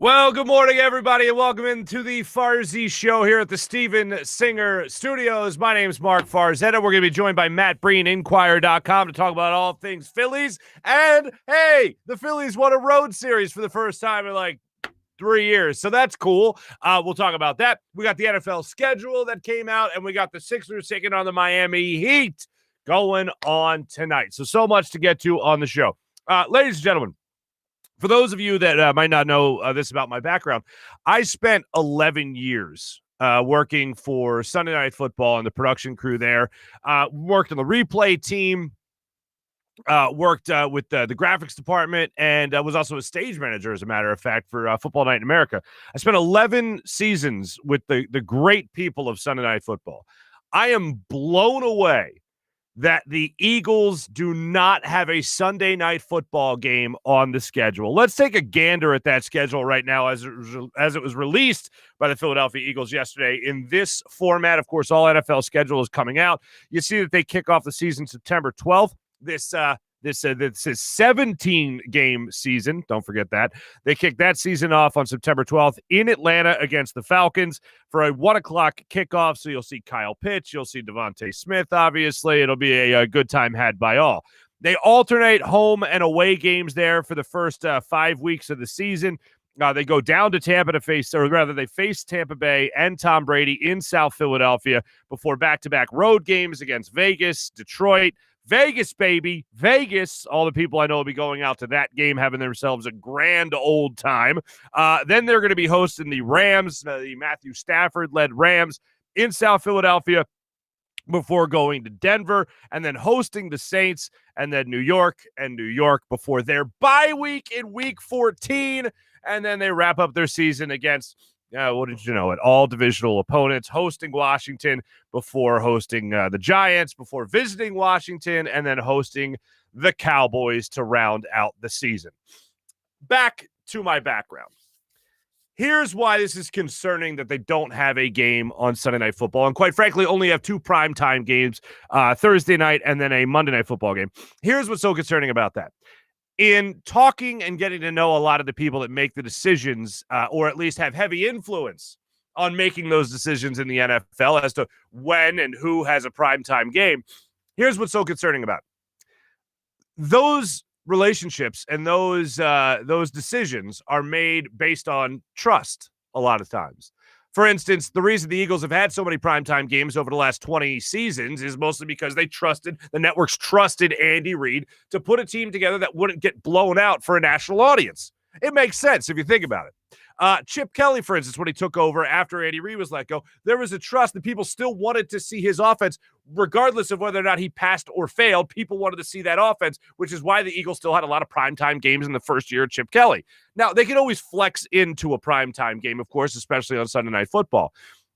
Well, good morning, everybody, and welcome into the Farzy show here at the Steven Singer Studios. My name is Marc Farzetta. We're going to be joined by Matt Breen, Inquirer.com, to talk about all things Phillies. And, hey, the Phillies won a road series for the first time in, 3 years, so that's cool. We'll talk about that. We got the NFL schedule that came out, and we got the Sixers taking on the Miami Heat going on tonight. So much to get to on the show. Ladies and gentlemen, for those of you that might not know this about my background, I spent 11 years working for Sunday Night Football and the production crew there. Worked on the replay team, worked with the graphics department, and was also a stage manager, as a matter of fact, for Football Night in America. I spent 11 seasons with the great people of Sunday Night Football. I am blown away that the Eagles do not have a Sunday night football game on the schedule. Let's take a gander at that schedule right now as it was released by the Philadelphia Eagles yesterday in this format. Of course, all NFL schedule is coming out. You see that they kick off the season September 12th. This is 17-game season. Don't forget that. They kick that season off on September 12th in Atlanta against the Falcons for a 1 o'clock kickoff. So you'll see Kyle Pitts. You'll see Devontae Smith, obviously. It'll be a good time had by all. They alternate home and away games there for the first 5 weeks of the season. They go down to Tampa to face, or rather they face Tampa Bay and Tom Brady in South Philadelphia before back-to-back road games against Vegas, Detroit, Vegas, baby. Vegas. All the people I know will be going out to that game, having themselves a grand old time. Then they're going to be hosting the Rams, the Matthew Stafford-led Rams in South Philadelphia before going to Denver, and then hosting the Saints, and then New York before their bye week in Week 14. And then they wrap up their season against what did you know? All divisional opponents, hosting Washington before hosting the Giants, before visiting Washington, and then hosting the Cowboys to round out the season. Back to my background. Here's why this is concerning that they don't have a game on Sunday Night Football, and quite frankly, only have 2 primetime games, Thursday night and then a Monday Night Football game. Here's what's so concerning about that. In talking and getting to know a lot of the people that make the decisions, or at least have heavy influence on making those decisions in the NFL as to when and who has a primetime game, here's what's so concerning about it. Those relationships and those decisions are made based on trust a lot of times. For instance, the reason the Eagles have had so many primetime games over the last 20 seasons is mostly because the networks trusted Andy Reid to put a team together that wouldn't get blown out for a national audience. It makes sense if you think about it. Chip Kelly, for instance, when he took over after Andy Reid was let go, there was a trust that people still wanted to see his offense, regardless of whether or not he passed or failed. People wanted to see that offense, which is why the Eagles still had a lot of primetime games in the first year of Chip Kelly. Now, they can always flex into a primetime game, of course, especially on Sunday Night Football.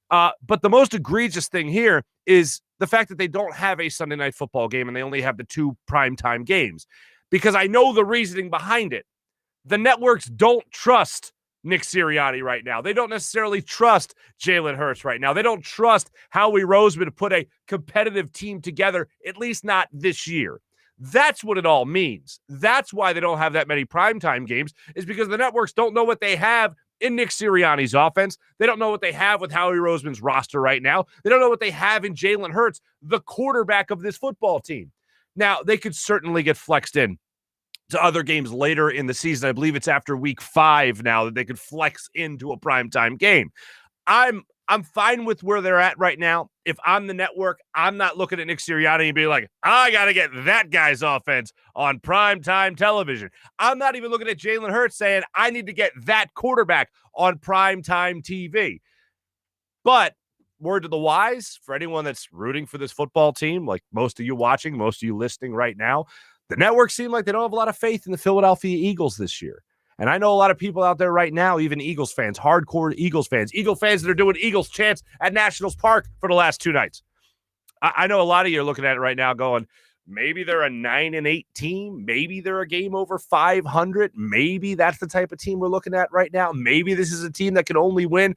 But the most egregious thing here is the fact that they don't have a Sunday Night Football game and they only have the 2 primetime games, because I know the reasoning behind it. The networks don't trust Nick Sirianni right now. They don't necessarily trust Jalen Hurts right now. They don't trust Howie Roseman to put a competitive team together, at least not this year. That's what it all means. That's why they don't have that many primetime games, is because the networks don't know what they have in Nick Sirianni's offense. They don't know what they have with Howie Roseman's roster right now. They don't know what they have in Jalen Hurts, the quarterback of this football team. Now, they could certainly get flexed in to other games later in the season. I believe it's after week 5 now that they could flex into a primetime game. I'm fine with where they're at right now. If I'm the network, I'm not looking at Nick Sirianni and being like, I got to get that guy's offense on primetime television. I'm not even looking at Jalen Hurts saying, I need to get that quarterback on primetime TV. But word to the wise, for anyone that's rooting for this football team, like most of you watching, most of you listening right now, the networks seem like they don't have a lot of faith in the Philadelphia Eagles this year. And I know a lot of people out there right now, even Eagles fans, hardcore Eagles fans that are doing Eagles chants at Nationals Park for the last 2 nights. I know a lot of you are looking at it right now going, maybe they're a 9-8 team. Maybe they're a game over 500. Maybe that's the type of team we're looking at right now. Maybe this is a team that can only win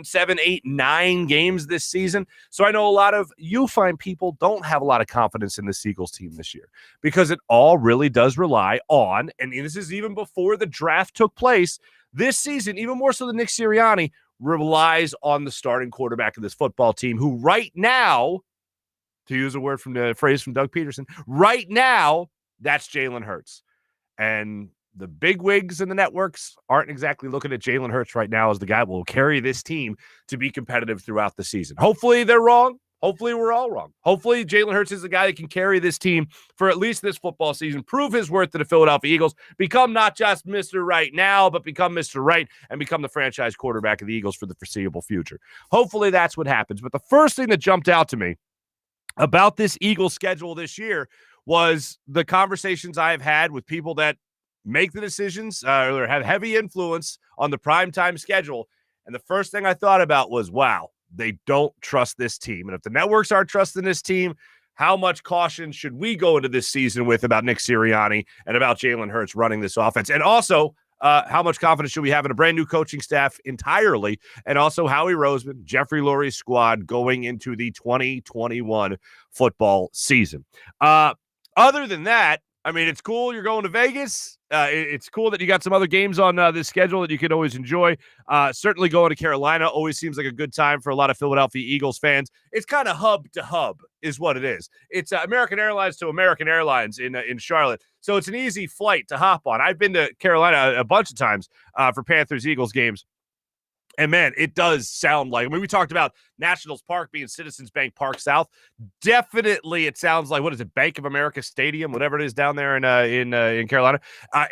7, 8, 9 games this season. So I know a lot of you fine people don't have a lot of confidence in this Eagles team this year, because it all really does rely on, and this is even before the draft took place, this season, even more so than Nick Sirianni, relies on the starting quarterback of this football team, who right now, to use a phrase from Doug Peterson, right now, that's Jalen Hurts. And the big wigs in the networks aren't exactly looking at Jalen Hurts right now as the guy who will carry this team to be competitive throughout the season. Hopefully they're wrong. Hopefully we're all wrong. Hopefully Jalen Hurts is the guy that can carry this team for at least this football season, prove his worth to the Philadelphia Eagles, become not just Mr. Right now, but become Mr. Right and become the franchise quarterback of the Eagles for the foreseeable future. Hopefully that's what happens. But the first thing that jumped out to me about this Eagles schedule this year was the conversations I have had with people that make the decisions or have heavy influence on the primetime schedule. And the first thing I thought about was, wow, they don't trust this team. And if the networks aren't trusting this team, how much caution should we go into this season with about Nick Sirianni and about Jalen Hurts running this offense? And also, how much confidence should we have in a brand new coaching staff entirely? And also Howie Roseman, Jeffrey Lurie's squad going into the 2021 football season. Other than that, I mean, it's cool you're going to Vegas. It's cool that you got some other games on this schedule that you can always enjoy. Certainly going to Carolina always seems like a good time for a lot of Philadelphia Eagles fans. It's kind of hub to hub is what it is. It's American Airlines to American Airlines in Charlotte. So it's an easy flight to hop on. I've been to Carolina a bunch of times for Panthers-Eagles games. And, man, it does sound like, I mean, we talked about Nationals Park being Citizens Bank Park South. Definitely it sounds like, what is it, Bank of America Stadium, whatever it is down there in Carolina.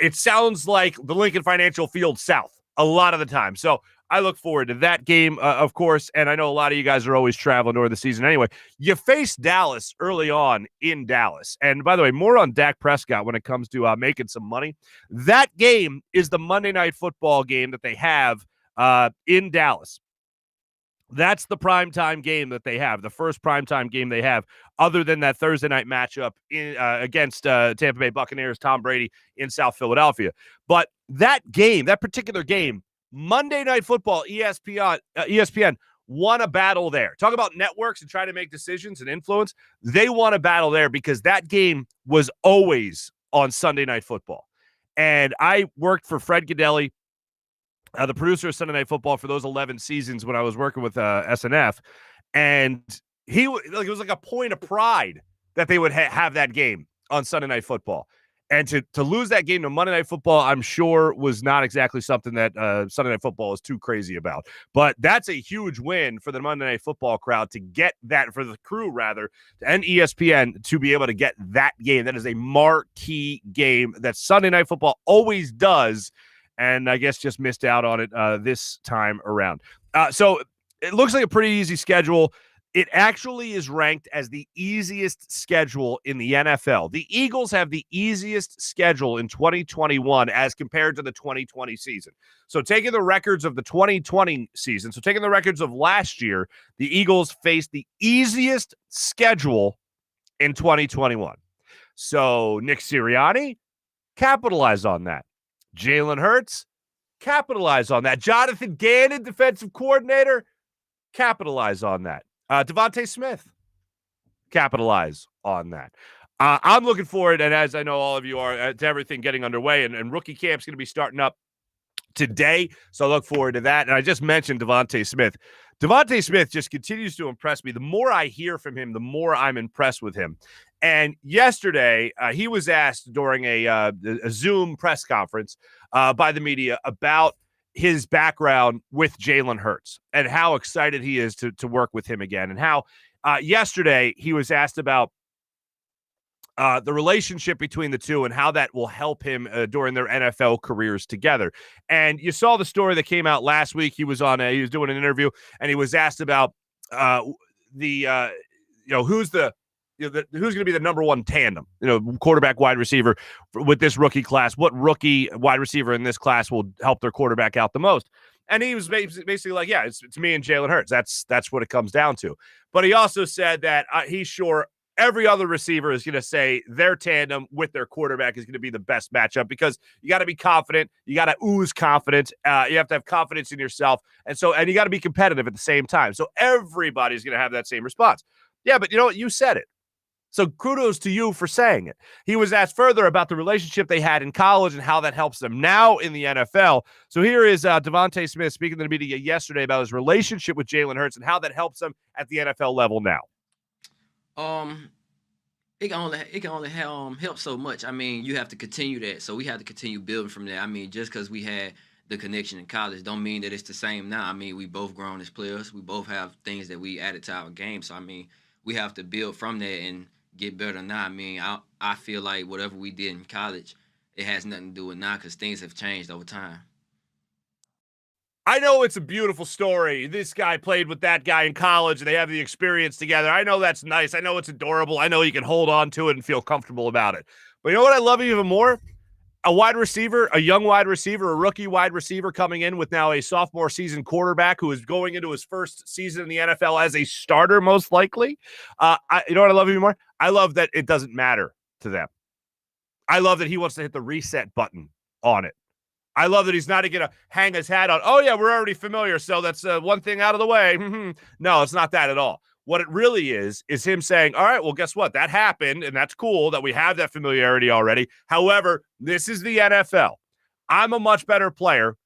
It sounds like the Lincoln Financial Field South a lot of the time. So I look forward to that game, of course, and I know a lot of you guys are always traveling during the season anyway. You face Dallas early on in Dallas. And, by the way, more on Dak Prescott when it comes to making some money. That game is the Monday Night Football game that they have in Dallas. That's the primetime game that they have, the first primetime game they have, other than that Thursday night matchup against Tampa Bay Buccaneers, Tom Brady in South Philadelphia. But that game, that particular game, Monday Night Football, ESPN won a battle there. Talk about networks and trying to make decisions and influence. They won a battle there because that game was always on Sunday Night Football. And I worked for Fred Godelli, the producer of Sunday Night Football, for those 11 seasons when I was working with SNF, and it was like a point of pride that they would have that game on Sunday Night Football. And to lose that game to Monday Night Football, I'm sure was not exactly something that Sunday Night Football is too crazy about. But that's a huge win for the Monday Night Football crowd to get that, for the crew rather, and ESPN to be able to get that game. That is a marquee game that Sunday Night Football always does, and I guess just missed out on it this time around. So it looks like a pretty easy schedule. It actually is ranked as the easiest schedule in the NFL. The Eagles have the easiest schedule in 2021 as compared to the 2020 season. So taking the records of the 2020 season, so taking the records of last year, the Eagles faced the easiest schedule in 2021. So Nick Sirianni, capitalize on that. Jalen Hurts, capitalize on that. Jonathan Gannon, defensive coordinator, capitalize on that. Devontae Smith, capitalize on that. I'm looking forward, and as I know all of you are, to everything getting underway, and rookie camp's going to be starting up today, so I look forward to that. And I just mentioned Devontae Smith. Devontae Smith just continues to impress me. The more I hear from him, the more I'm impressed with him. And yesterday, he was asked during a Zoom press conference by the media about his background with Jalen Hurts and how excited he is to work with him again, and how yesterday he was asked about the relationship between the two and how that will help him during their NFL careers together. And you saw the story that came out last week. He was doing an interview, and he was asked about who's going to be the number one tandem, quarterback, wide receiver with this rookie class. What rookie wide receiver in this class will help their quarterback out the most? And he was basically like, yeah, it's me and Jalen Hurts. That's what it comes down to. But he also said that he's sure every other receiver is going to say their tandem with their quarterback is going to be the best matchup, because you got to be confident. You got to ooze confidence. You have to have confidence in yourself. And you got to be competitive at the same time. So everybody's going to have that same response. Yeah, but you know what? You said it. So kudos to you for saying it. He was asked further about the relationship they had in college and how that helps them now in the NFL. So here is DeVonta Smith speaking to the media yesterday about his relationship with Jalen Hurts and how that helps him at the NFL level now. It can only help so much. I mean, you have to continue that. So we have to continue building from that. I mean, just because we had the connection in college don't mean that it's the same now. I mean, we both grown as players. We both have things that we added to our game. So I mean, we have to build from that and get better now. I mean, I feel like whatever we did in college, it has nothing to do with now because things have changed over time. I know it's a beautiful story. This guy played with that guy in college and they have the experience together. I know that's nice. I know it's adorable. I know you can hold on to it and feel comfortable about it. But you know what I love even more? A wide receiver, a young wide receiver, a rookie wide receiver coming in with now a sophomore season quarterback who is going into his first season in the NFL as a starter, most likely. You know what I love even more? I love that it doesn't matter to them. I love that he wants to hit the reset button on it. I love that he's not going to hang his hat on, oh, yeah, we're already familiar, so that's one thing out of the way. No, it's not that at all. What it really is him saying, all right, well, guess what? That happened, and that's cool that we have that familiarity already. However, this is the NFL. I'm a much better player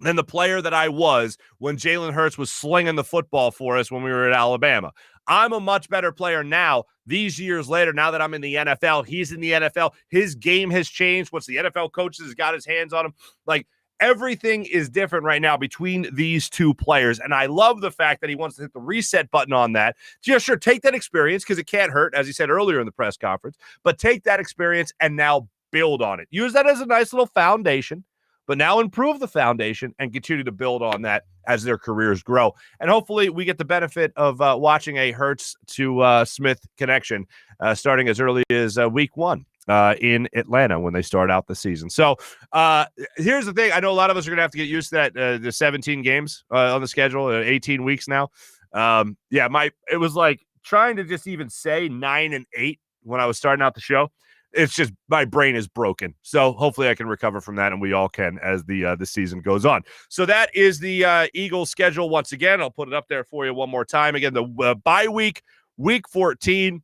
than the player that I was when Jalen Hurts was slinging the football for us when we were at Alabama. I'm a much better player now, these years later, now that I'm in the NFL. He's in the NFL. His game has changed. Once the NFL coaches has got his hands on him, like everything is different right now between these two players. And I love the fact that he wants to hit the reset button on that. Yeah, sure, take that experience because it can't hurt, as he said earlier in the press conference, but take that experience and now build on it. Use that as a nice little foundation, but now improve the foundation and continue to build on that as their careers grow. And hopefully we get the benefit of watching a Hurts to Smith connection starting as early as week 1 in Atlanta when they start out the season. So here's the thing. I know a lot of us are going to have to get used to that, the 17 games on the schedule, 18 weeks now. It was like trying to just even say 9 and 8 when I was starting out the show. It's just my brain is broken. So hopefully I can recover from that, and we all can as the season goes on. So that is the Eagles schedule once again. I'll put it up there for you one more time. Again, the bye week, week 14.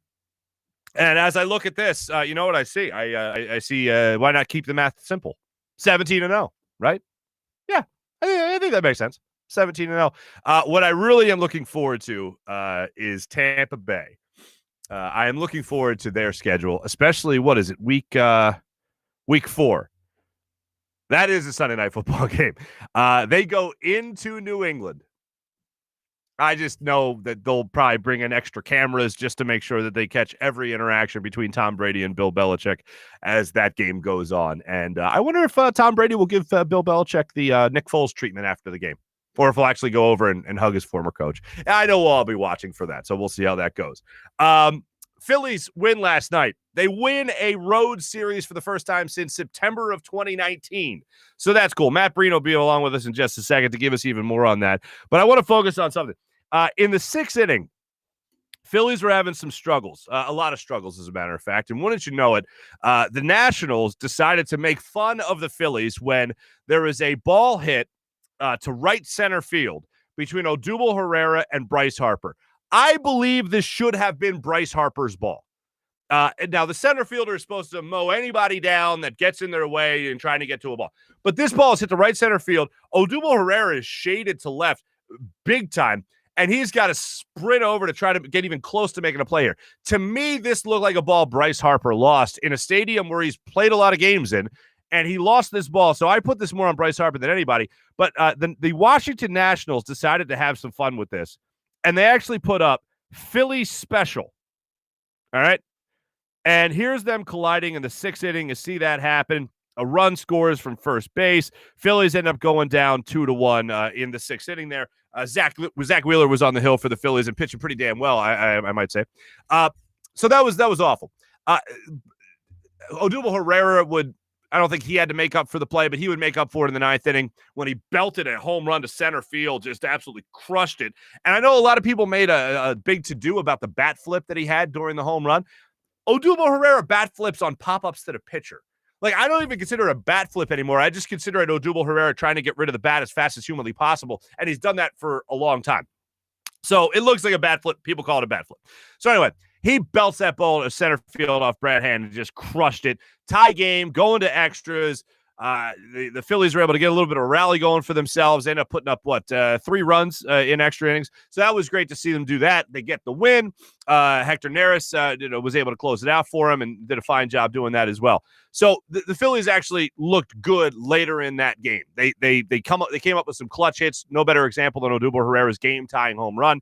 And as I look at this, you know what I see? I see why not keep the math simple? 17-0, right? Yeah, I think that makes sense. 17-0. What I really am looking forward to is Tampa Bay. I am looking forward to their schedule, especially, what is it, week 4. That is a Sunday night football game. They go into New England. I just know that they'll probably bring in extra cameras just to make sure that they catch every interaction between Tom Brady and Bill Belichick as that game goes on. And I wonder if Tom Brady will give Bill Belichick the Nick Foles treatment after the game, or if he'll actually go over and hug his former coach. I know we'll all be watching for that, so we'll see how that goes. Phillies win last night. They win a road series for the first time since September of 2019. So that's cool. Matt Breen will be along with us in just a second to give us even more on that. But I want to focus on something. In the 6th inning, Phillies were having some struggles, a lot of struggles, as a matter of fact. And wouldn't you know it, the Nationals decided to make fun of the Phillies when there was a ball hit to right center field between Odubel Herrera and Bryce Harper. I believe this should have been Bryce Harper's ball. Now, the center fielder is supposed to mow anybody down that gets in their way and trying to get to a ball. But this ball is hit to right center field. Odubel Herrera is shaded to left big time, and he's got to sprint over to try to get even close to making a play here. To me, this looked like a ball Bryce Harper lost in a stadium where he's played a lot of games in, and he lost this ball. So I put this more on Bryce Harper than anybody. But the Washington Nationals decided to have some fun with this, and they actually put up Philly special. All right? And here's them colliding in the 6th inning. You see that happen. A run scores from first base. Phillies end up going down 2-1 in the 6th inning there. Zach Wheeler was on the hill for the Phillies and pitching pretty damn well, I might say. So that was awful. Odubel Herrera I don't think he had to make up for the play, but he would make up for it in the 9th inning when he belted a home run to center field, just absolutely crushed it. And I know a lot of people made a big to-do about the bat flip that he had during the home run. Odubel Herrera bat flips on pop-ups to the pitcher. Like, I don't even consider it a bat flip anymore. I just consider it Odubel Herrera trying to get rid of the bat as fast as humanly possible, and he's done that for a long time. So it looks like a bat flip. People call it a bat flip. So anyway, He belts that ball to center field off Brad Hand and just crushed it. Tie game, going to extras. The Phillies were able to get a little bit of a rally going for themselves. They ended up putting up, 3 runs in extra innings. So that was great to see them do that. They get the win. Hector Neris was able to close it out for him and did a fine job doing that as well. So the Phillies actually looked good later in that game. They came up with some clutch hits. No better example than Odubel Herrera's game-tying home run.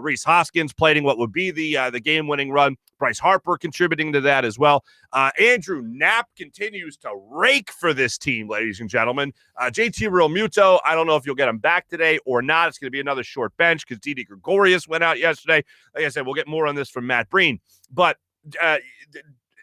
Rhys Hoskins plating what would be the game-winning run. Bryce Harper contributing to that as well. Andrew Knapp continues to rake for this team, ladies and gentlemen. JT Realmuto, I don't know if you'll get him back today or not. It's going to be another short bench because Didi Gregorius went out yesterday. Like I said, we'll get more on this from Matt Breen. But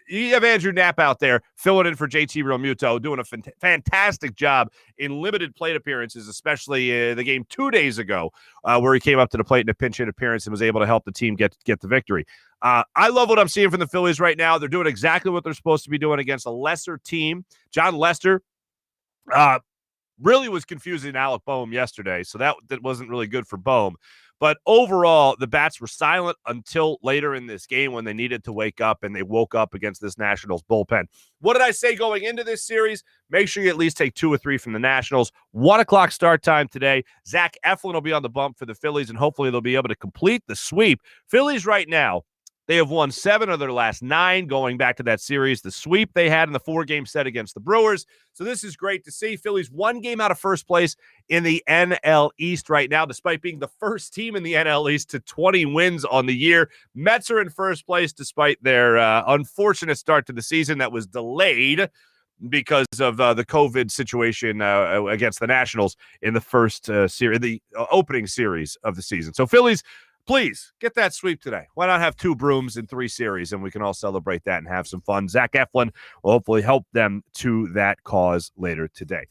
you have Andrew Knapp out there filling in for JT Realmuto, doing a fantastic job in limited plate appearances, especially the game 2 days ago where he came up to the plate in a pinch hit appearance and was able to help the team get the victory. I love what I'm seeing from the Phillies right now. They're doing exactly what they're supposed to be doing against a lesser team. John Lester really was confusing Alec Boehm yesterday, so that wasn't really good for Boehm. But overall, the bats were silent until later in this game when they needed to wake up, and they woke up against this Nationals bullpen. What did I say going into this series? Make sure you at least take 2 or 3 from the Nationals. 1 o'clock start time today. Zach Eflin will be on the bump for the Phillies, and hopefully they'll be able to complete the sweep. Phillies right now, they have won 7 of their last 9 going back to that series, the sweep they had in the 4-game set against the Brewers. So this is great to see. Phillies 1 game out of first place in the NL East right now, despite being the first team in the NL East to 20 wins on the year. Mets are in first place despite their unfortunate start to the season that was delayed because of the COVID situation against the Nationals in the first series, the opening series of the season. So Phillies, please get that sweep today. Why not have 2 brooms in 3 series, and we can all celebrate that and have some fun. Zach Eflin will hopefully help them to that cause later today.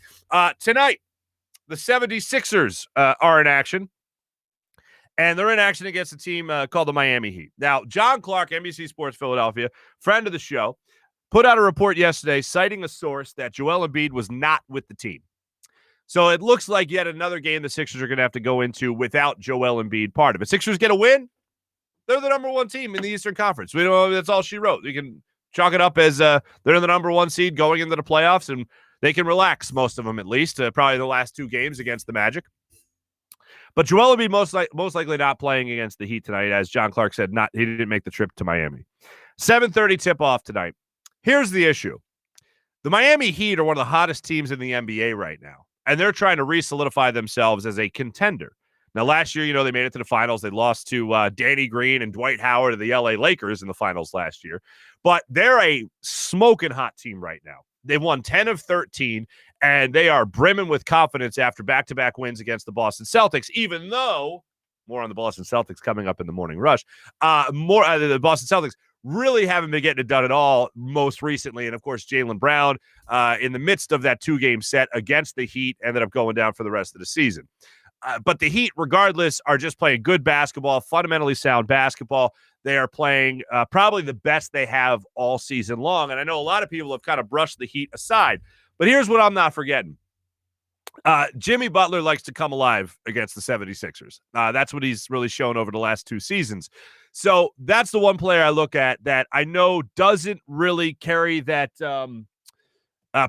Tonight, the 76ers are in action, and they're in action against a team called the Miami Heat. Now, John Clark, NBC Sports Philadelphia, friend of the show, put out a report yesterday citing a source that Joel Embiid was not with the team. So it looks like yet another game the Sixers are going to have to go into without Joel Embiid part of it. Sixers get a win. They're the number 1 team in the Eastern Conference. We know that's all she wrote. You can chalk it up as they're the number 1 seed going into the playoffs, and they can relax, most of them at least, probably the last 2 games against the Magic. But Joel Embiid most likely not playing against the Heat tonight, as John Clark said. He didn't make the trip to Miami. 7:30 tip-off tonight. Here's the issue. The Miami Heat are one of the hottest teams in the NBA right now. And they're trying to re-solidify themselves as a contender. Now, last year, they made it to the finals. They lost to Danny Green and Dwight Howard of the LA Lakers in the finals last year. But they're a smoking hot team right now. They've won 10 of 13, and they are brimming with confidence after back-to-back wins against the Boston Celtics, even though, more on the Boston Celtics coming up in the morning rush, the Boston Celtics really haven't been getting it done at all most recently. And, of course, Jaylen Brown, in the midst of that 2-game set against the Heat, ended up going down for the rest of the season. But the Heat, regardless, are just playing good basketball, fundamentally sound basketball. They are playing probably the best they have all season long. And I know a lot of people have kind of brushed the Heat aside. But here's what I'm not forgetting. Jimmy Butler likes to come alive against the 76ers. That's what he's really shown over the last 2 seasons. So that's the one player I look at that I know doesn't really carry that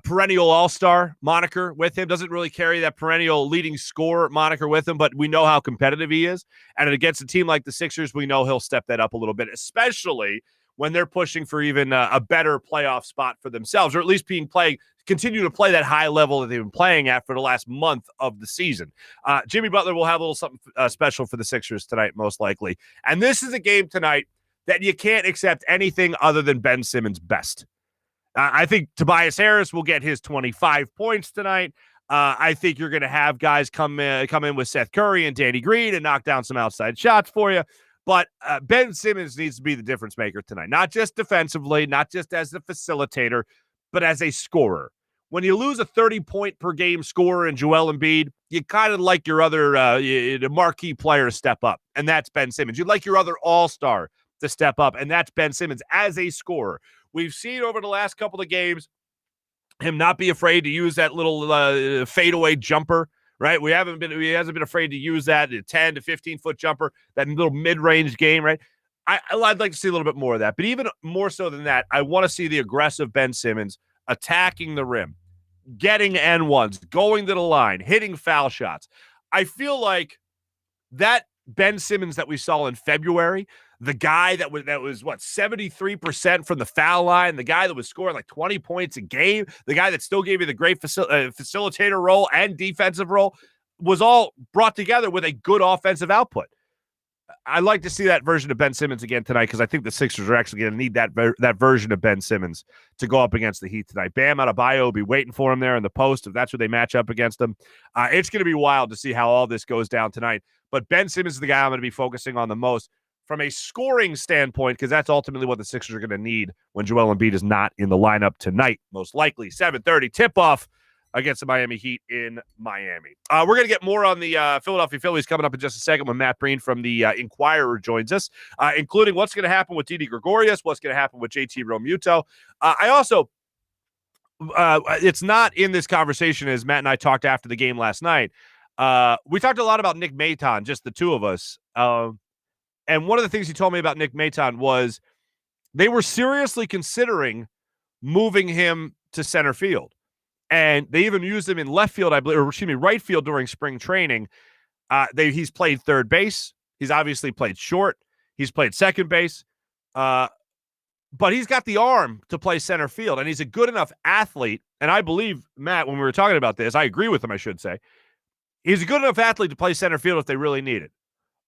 perennial all-star moniker with him, doesn't really carry that perennial leading scorer moniker with him, but we know how competitive he is. And against a team like the Sixers, we know he'll step that up a little bit, especially when they're pushing for even a better playoff spot for themselves, or at least continue to play that high level that they've been playing at for the last month of the season. Jimmy Butler will have a little something special for the Sixers tonight, most likely. And this is a game tonight that you can't accept anything other than Ben Simmons' best. I think Tobias Harris will get his 25 points tonight. I think you're going to have guys come in with Seth Curry and Danny Green and knock down some outside shots for you. But Ben Simmons needs to be the difference maker tonight, not just defensively, not just as a facilitator, but as a scorer. When you lose a 30-point per game scorer in Joel Embiid, you kind of like your other marquee player to step up, and that's Ben Simmons. You'd like your other all-star to step up, and that's Ben Simmons as a scorer. We've seen over the last couple of games him not be afraid to use that little fadeaway jumper, right? He hasn't been afraid to use that 10 to 15-foot jumper, that little mid-range game, right? I'd like to see a little bit more of that. But even more so than that, I want to see the aggressive Ben Simmons attacking the rim, getting N1s, going to the line, hitting foul shots. I feel like that Ben Simmons that we saw in February, the guy that was what 73% from the foul line, the guy that was scoring like 20 points a game, the guy that still gave you the great facilitator role and defensive role, was all brought together with a good offensive output. I'd like to see that version of Ben Simmons again tonight because I think the Sixers are actually going to need that version of Ben Simmons to go up against the Heat tonight. Bam Adebayo will be waiting for him there in the post if that's where they match up against him. It's going to be wild to see how all this goes down tonight. But Ben Simmons is the guy I'm going to be focusing on the most from a scoring standpoint because that's ultimately what the Sixers are going to need when Joel Embiid is not in the lineup tonight, most likely. 7:30 tip-off against the Miami Heat in Miami. We're going to get more on the Philadelphia Phillies coming up in just a second when Matt Breen from the Inquirer joins us, including what's going to happen with Didi Gregorius, what's going to happen with JT Realmuto. I also, it's not in this conversation as Matt and I talked after the game last night. We talked a lot about Nick Maton, just the two of us. And one of the things he told me about Nick Maton was they were seriously considering moving him to center field. And they even used him in left field, I believe, or excuse me, right field during spring training. He's played third base. He's obviously played short. He's played second base. But he's got the arm to play center field, and he's a good enough athlete. And I believe, Matt, when we were talking about this, I agree with him, I should say. He's a good enough athlete to play center field if they really need it.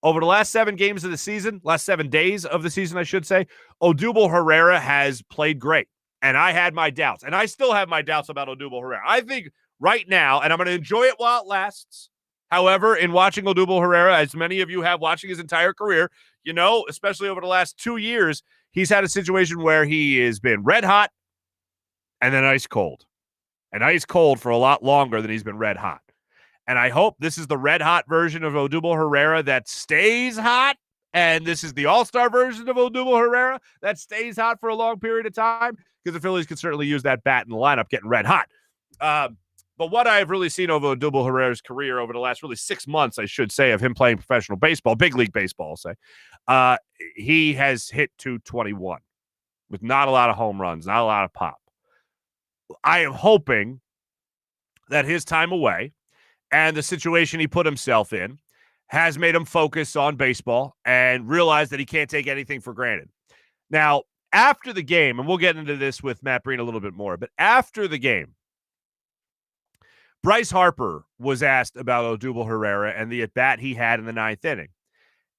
Over the last 7 games of the season, last 7 days of the season, I should say, Odubel Herrera has played great. And I had my doubts, and I still have my doubts about Odubel Herrera. I think right now, and I'm going to enjoy it while it lasts. However, in watching Odubel Herrera, as many of you have watching his entire career, you know, especially over the last 2 years, he's had a situation where he has been red hot and then ice cold. And ice cold for a lot longer than he's been red hot. And I hope this is the red hot version of Odubel Herrera that stays hot. And this is the all-star version of Odubel Herrera that stays hot for a long period of time because the Phillies can certainly use that bat in the lineup getting red hot. But what I've really seen over Odubel Herrera's career over the last really 6 months, I should say, of him playing professional baseball, big league baseball, I'll say, he has hit .221 with not a lot of home runs, not a lot of pop. I am hoping that his time away and the situation he put himself in has made him focus on baseball and realize that he can't take anything for granted. Now, after the game, and we'll get into this with Matt Breen a little bit more, but after the game, Bryce Harper was asked about Odubel Herrera and the at-bat he had in the 9th inning.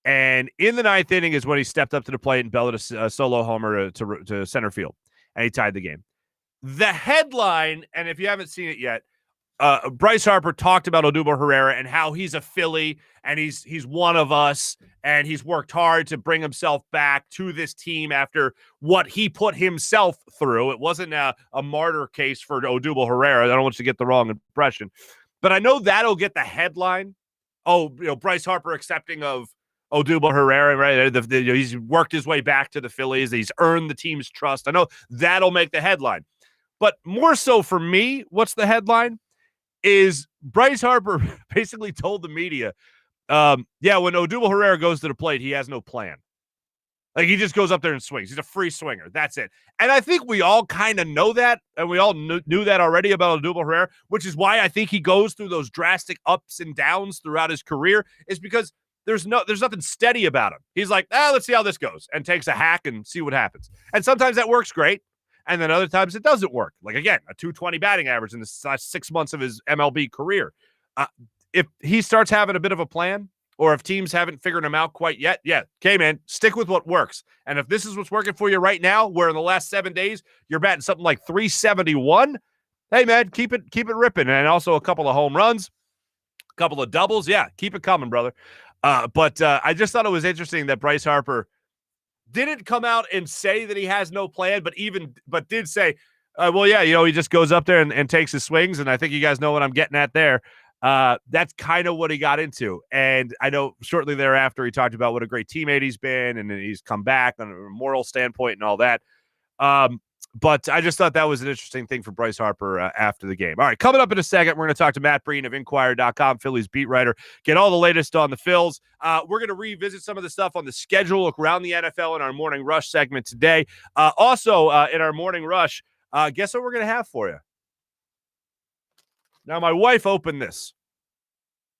And in the 9th inning is when he stepped up to the plate and belted a solo homer to center field, and he tied the game. The headline, and if you haven't seen it yet, Bryce Harper talked about Odubel Herrera and how he's a Philly and he's one of us and he's worked hard to bring himself back to this team after what he put himself through. It wasn't a martyr case for Odubel Herrera. I don't want you to get the wrong impression. But I know that'll get the headline. Oh, Bryce Harper accepting of Odubel Herrera, right? He's worked his way back to the Phillies. He's earned the team's trust. I know that'll make the headline. But more so for me, what's the headline? Is Bryce Harper basically told the media, when Odubel Herrera goes to the plate, he has no plan. Like, he just goes up there and swings. He's a free swinger. That's it. And I think we all kind of know that, and we all knew that already about Odubel Herrera, which is why I think he goes through those drastic ups and downs throughout his career, is because there's nothing steady about him. He's like, let's see how this goes, and takes a hack and see what happens. And sometimes that works great. And then other times it doesn't work. Like, again, a .220 batting average in the last 6 months of his MLB career. If he starts having a bit of a plan, or if teams haven't figured him out quite yet, okay, man, stick with what works. And if this is what's working for you right now, where in the last 7 days you're batting something like 371, hey, man, keep it ripping. And also a couple of home runs, a couple of doubles. Yeah, keep it coming, brother. But I just thought it was interesting that Bryce Harper didn't come out and say that he has no plan, but did say, he just goes up there and takes his swings, and I think you guys know what I'm getting at there. That's kind of what he got into. And I know shortly thereafter he talked about what a great teammate he's been, and he's come back on a moral standpoint and all that. But I just thought that was an interesting thing for Bryce Harper after the game. All right, coming up in a second, we're going to talk to Matt Breen of Inquirer.com, Phillies beat writer, get all the latest on the Phils. We're going to revisit some of the stuff on the schedule, look around the NFL in our Morning Rush segment today. Also, in our Morning Rush, guess what we're going to have for you? Now, my wife opened this,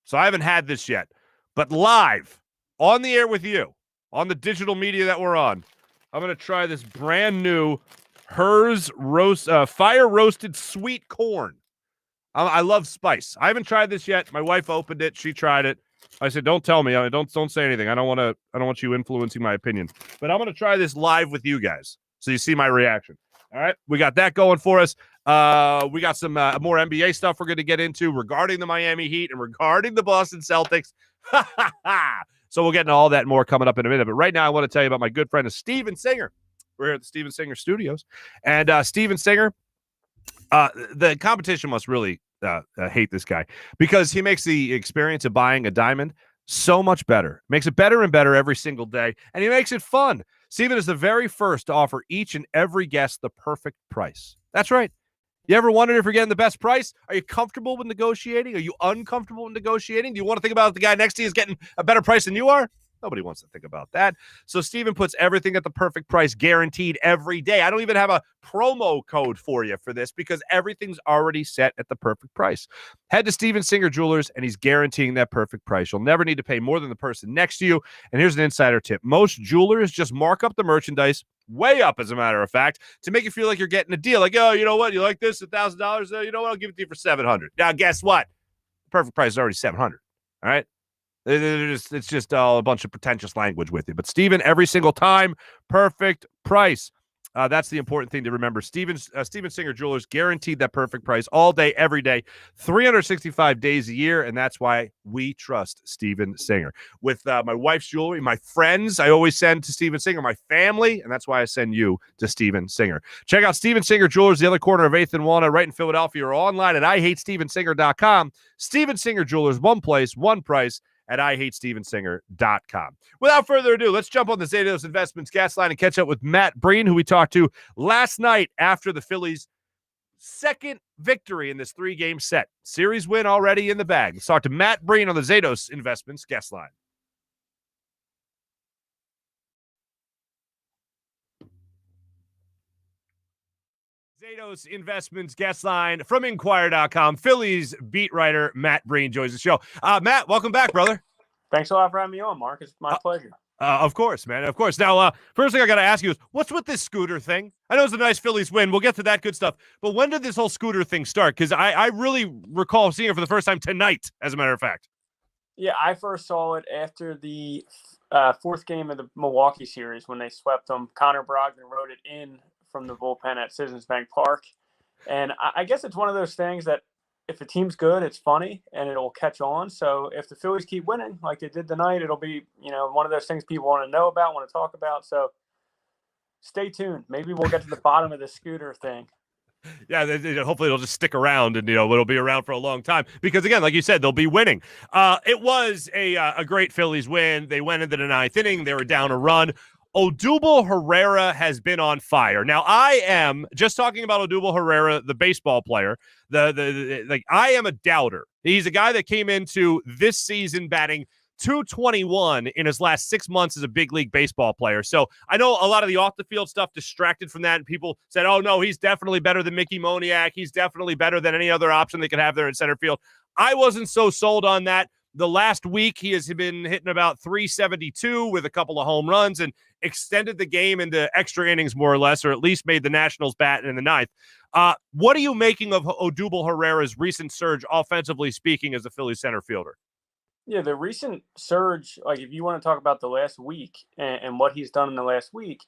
so I haven't had this yet. But live, on the air with you, on the digital media that we're on, I'm going to try this brand new Hers fire roasted sweet corn. I love spice. I haven't tried this yet. My wife opened it. She tried it. I said, "Don't tell me. Don't say anything. I don't want you influencing my opinion." But I'm going to try this live with you guys, so you see my reaction. All right, we got that going for us. We got some more NBA stuff we're going to get into regarding the Miami Heat and regarding the Boston Celtics. So we'll get into all that and more coming up in a minute. But right now, I want to tell you about my good friend Steven Singer. We're here at the Steven Singer Studios. And Steven Singer, the competition must really hate this guy because he makes the experience of buying a diamond so much better. Makes it better and better every single day. And he makes it fun. Steven is the very first to offer each and every guest the perfect price. That's right. You ever wondered if you're getting the best price? Are you comfortable with negotiating? Are you uncomfortable with negotiating? Do you want to think about if the guy next to you is getting a better price than you are? Nobody wants to think about that. So Steven puts everything at the perfect price, guaranteed every day. I don't even have a promo code for you for this because everything's already set at the perfect price. Head to Steven Singer Jewelers, and he's guaranteeing that perfect price. You'll never need to pay more than the person next to you. And here's an insider tip. Most jewelers just mark up the merchandise way up, as a matter of fact, to make you feel like you're getting a deal. Like, oh, you know what? You like this? $1,000? You know what? I'll give it to you for $700. Now, guess what? The perfect price is already $700. All right? It's just a bunch of pretentious language with you. But Steven, every single time, perfect price. That's the important thing to remember. Steven Singer Jewelers guaranteed that perfect price all day, every day, 365 days a year, and that's why we trust Steven Singer. With my wife's jewelry, my friends, I always send to Steven Singer, my family, and that's why I send you to Steven Singer. Check out Steven Singer Jewelers, the other corner of 8th and Walnut, right in Philadelphia, or online at IHateStevenSinger.com. Steven Singer Jewelers, one place, one price, at IHateStevenSinger.com. Without further ado, let's jump on the Zatos Investments gas line and catch up with Matt Breen, who we talked to last night after the Phillies' second victory in this 3-game set. Series win already in the bag. Let's talk to Matt Breen on the Zatos Investments gas line. Zatos Investments guest line from Inquirer.com. Phillies beat writer Matt Breen joins the show. Matt, welcome back, brother. Thanks a lot for having me on, Marc. It's my pleasure. Of course, man. Of course. Now, first thing I got to ask you is, what's with this scooter thing? I know it's a nice Phillies win. We'll get to that good stuff. But when did this whole scooter thing start? Because I really recall seeing it for the first time tonight, as a matter of fact. Yeah, I first saw it after the fourth game of the Milwaukee series when they swept them. Connor Brogdon wrote it in from the bullpen at Citizens Bank Park. And I guess it's one of those things that if a team's good, it's funny and it'll catch on. So if the Phillies keep winning like they did tonight, it'll be, one of those things people want to know about, want to talk about. So stay tuned. Maybe we'll get to the bottom of the scooter thing. Yeah, hopefully it'll just stick around and, it'll be around for a long time because, again, like you said, they'll be winning. It was a great Phillies win. They went into the ninth inning. They were down a run. Odubel Herrera has been on fire. Now, I am just talking about Odubel Herrera, the baseball player. I am a doubter. He's a guy that came into this season batting .221 in his last 6 months as a big league baseball player. So I know a lot of the off the field stuff distracted from that. And people said, oh, no, he's definitely better than Mickey Moniak. He's definitely better than any other option they could have there in center field. I wasn't so sold on that. The last week, he has been hitting about .372 with a couple of home runs and extended the game into extra innings, more or less, or at least made the Nationals bat in the ninth. What are you making of Odubel Herrera's recent surge, offensively speaking, as a Phillies center fielder? Yeah, the recent surge, like if you want to talk about the last week and what he's done in the last week,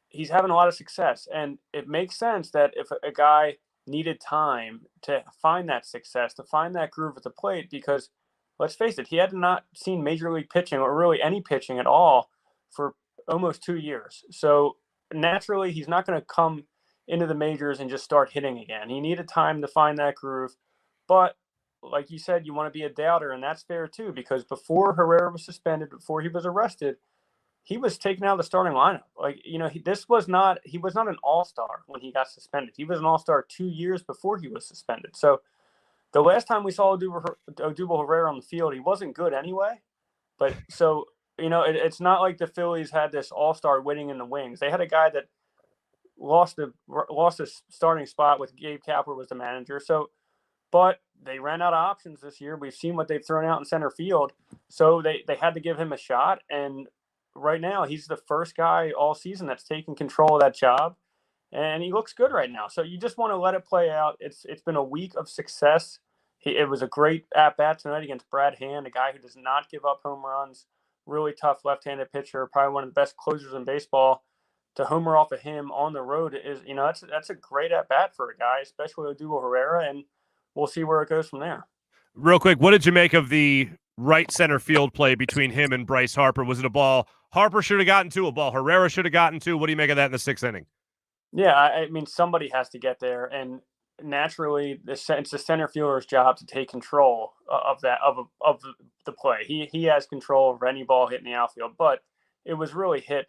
he's having a lot of success. And it makes sense that if a guy needed time to find that success, to find that groove at the plate, because let's face it, he had not seen major league pitching or really any pitching at all for almost 2 years. So naturally, he's not going to come into the majors and just start hitting again. He needed time to find that groove. But like you said, you want to be a doubter, and that's fair too, because before Herrera was suspended, before he was arrested, he was taken out of the starting lineup. Like, you know, he was not an all-star when he got suspended. He was an all-star 2 years before he was suspended. So the last time we saw Odubel Herrera on the field, he wasn't good anyway. But so, you know, it's not like the Phillies had this all-star waiting in the wings. They had a guy that lost his starting spot with Gabe Kapler was the manager. So, but they ran out of options this year. We've seen what they've thrown out in center field. So they had to give him a shot. And right now, he's the first guy all season that's taken control of that job. And he looks good right now. So you just want to let it play out. It's been a week of success. It was a great at-bat tonight against Brad Hand, a guy who does not give up home runs, really tough left-handed pitcher, probably one of the best closers in baseball. To homer off of him on the road is, you know, that's a great at-bat for a guy, especially Odubel Herrera, and we'll see where it goes from there. Real quick, what did you make of the right center field play between him and Bryce Harper? Was it a ball Harper should have gotten to, a ball Herrera should have gotten to? What do you make of that in the 6th inning? Yeah, I mean, somebody has to get there, and naturally, it's the center fielder's job to take control of the play. He has control of any ball hitting the outfield, but it was really hit,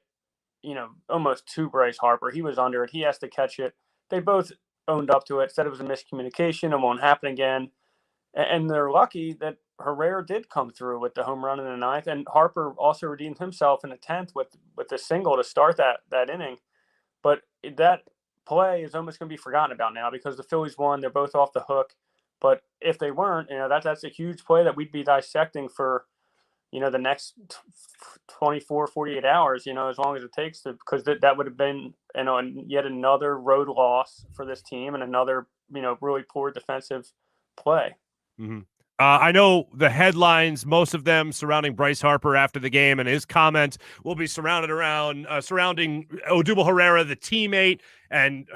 you know, almost to Bryce Harper. He was under it. He has to catch it. They both owned up to it, said it was a miscommunication. It won't happen again. And they're lucky that Herrera did come through with the home run in the 9th. And Harper also redeemed himself in the 10th with a single to start that inning. But that play is almost going to be forgotten about now because the Phillies won. They're both off the hook. But if they weren't, you know, that's a huge play that we'd be dissecting for, you know, the next 24, 48 hours, you know, as long as it takes to, because that would have been, you know, yet another road loss for this team and another, you know, really poor defensive play. Mm-hmm. I know the headlines, most of them surrounding Bryce Harper after the game, and his comments will be surrounding Odubel Herrera, the teammate, and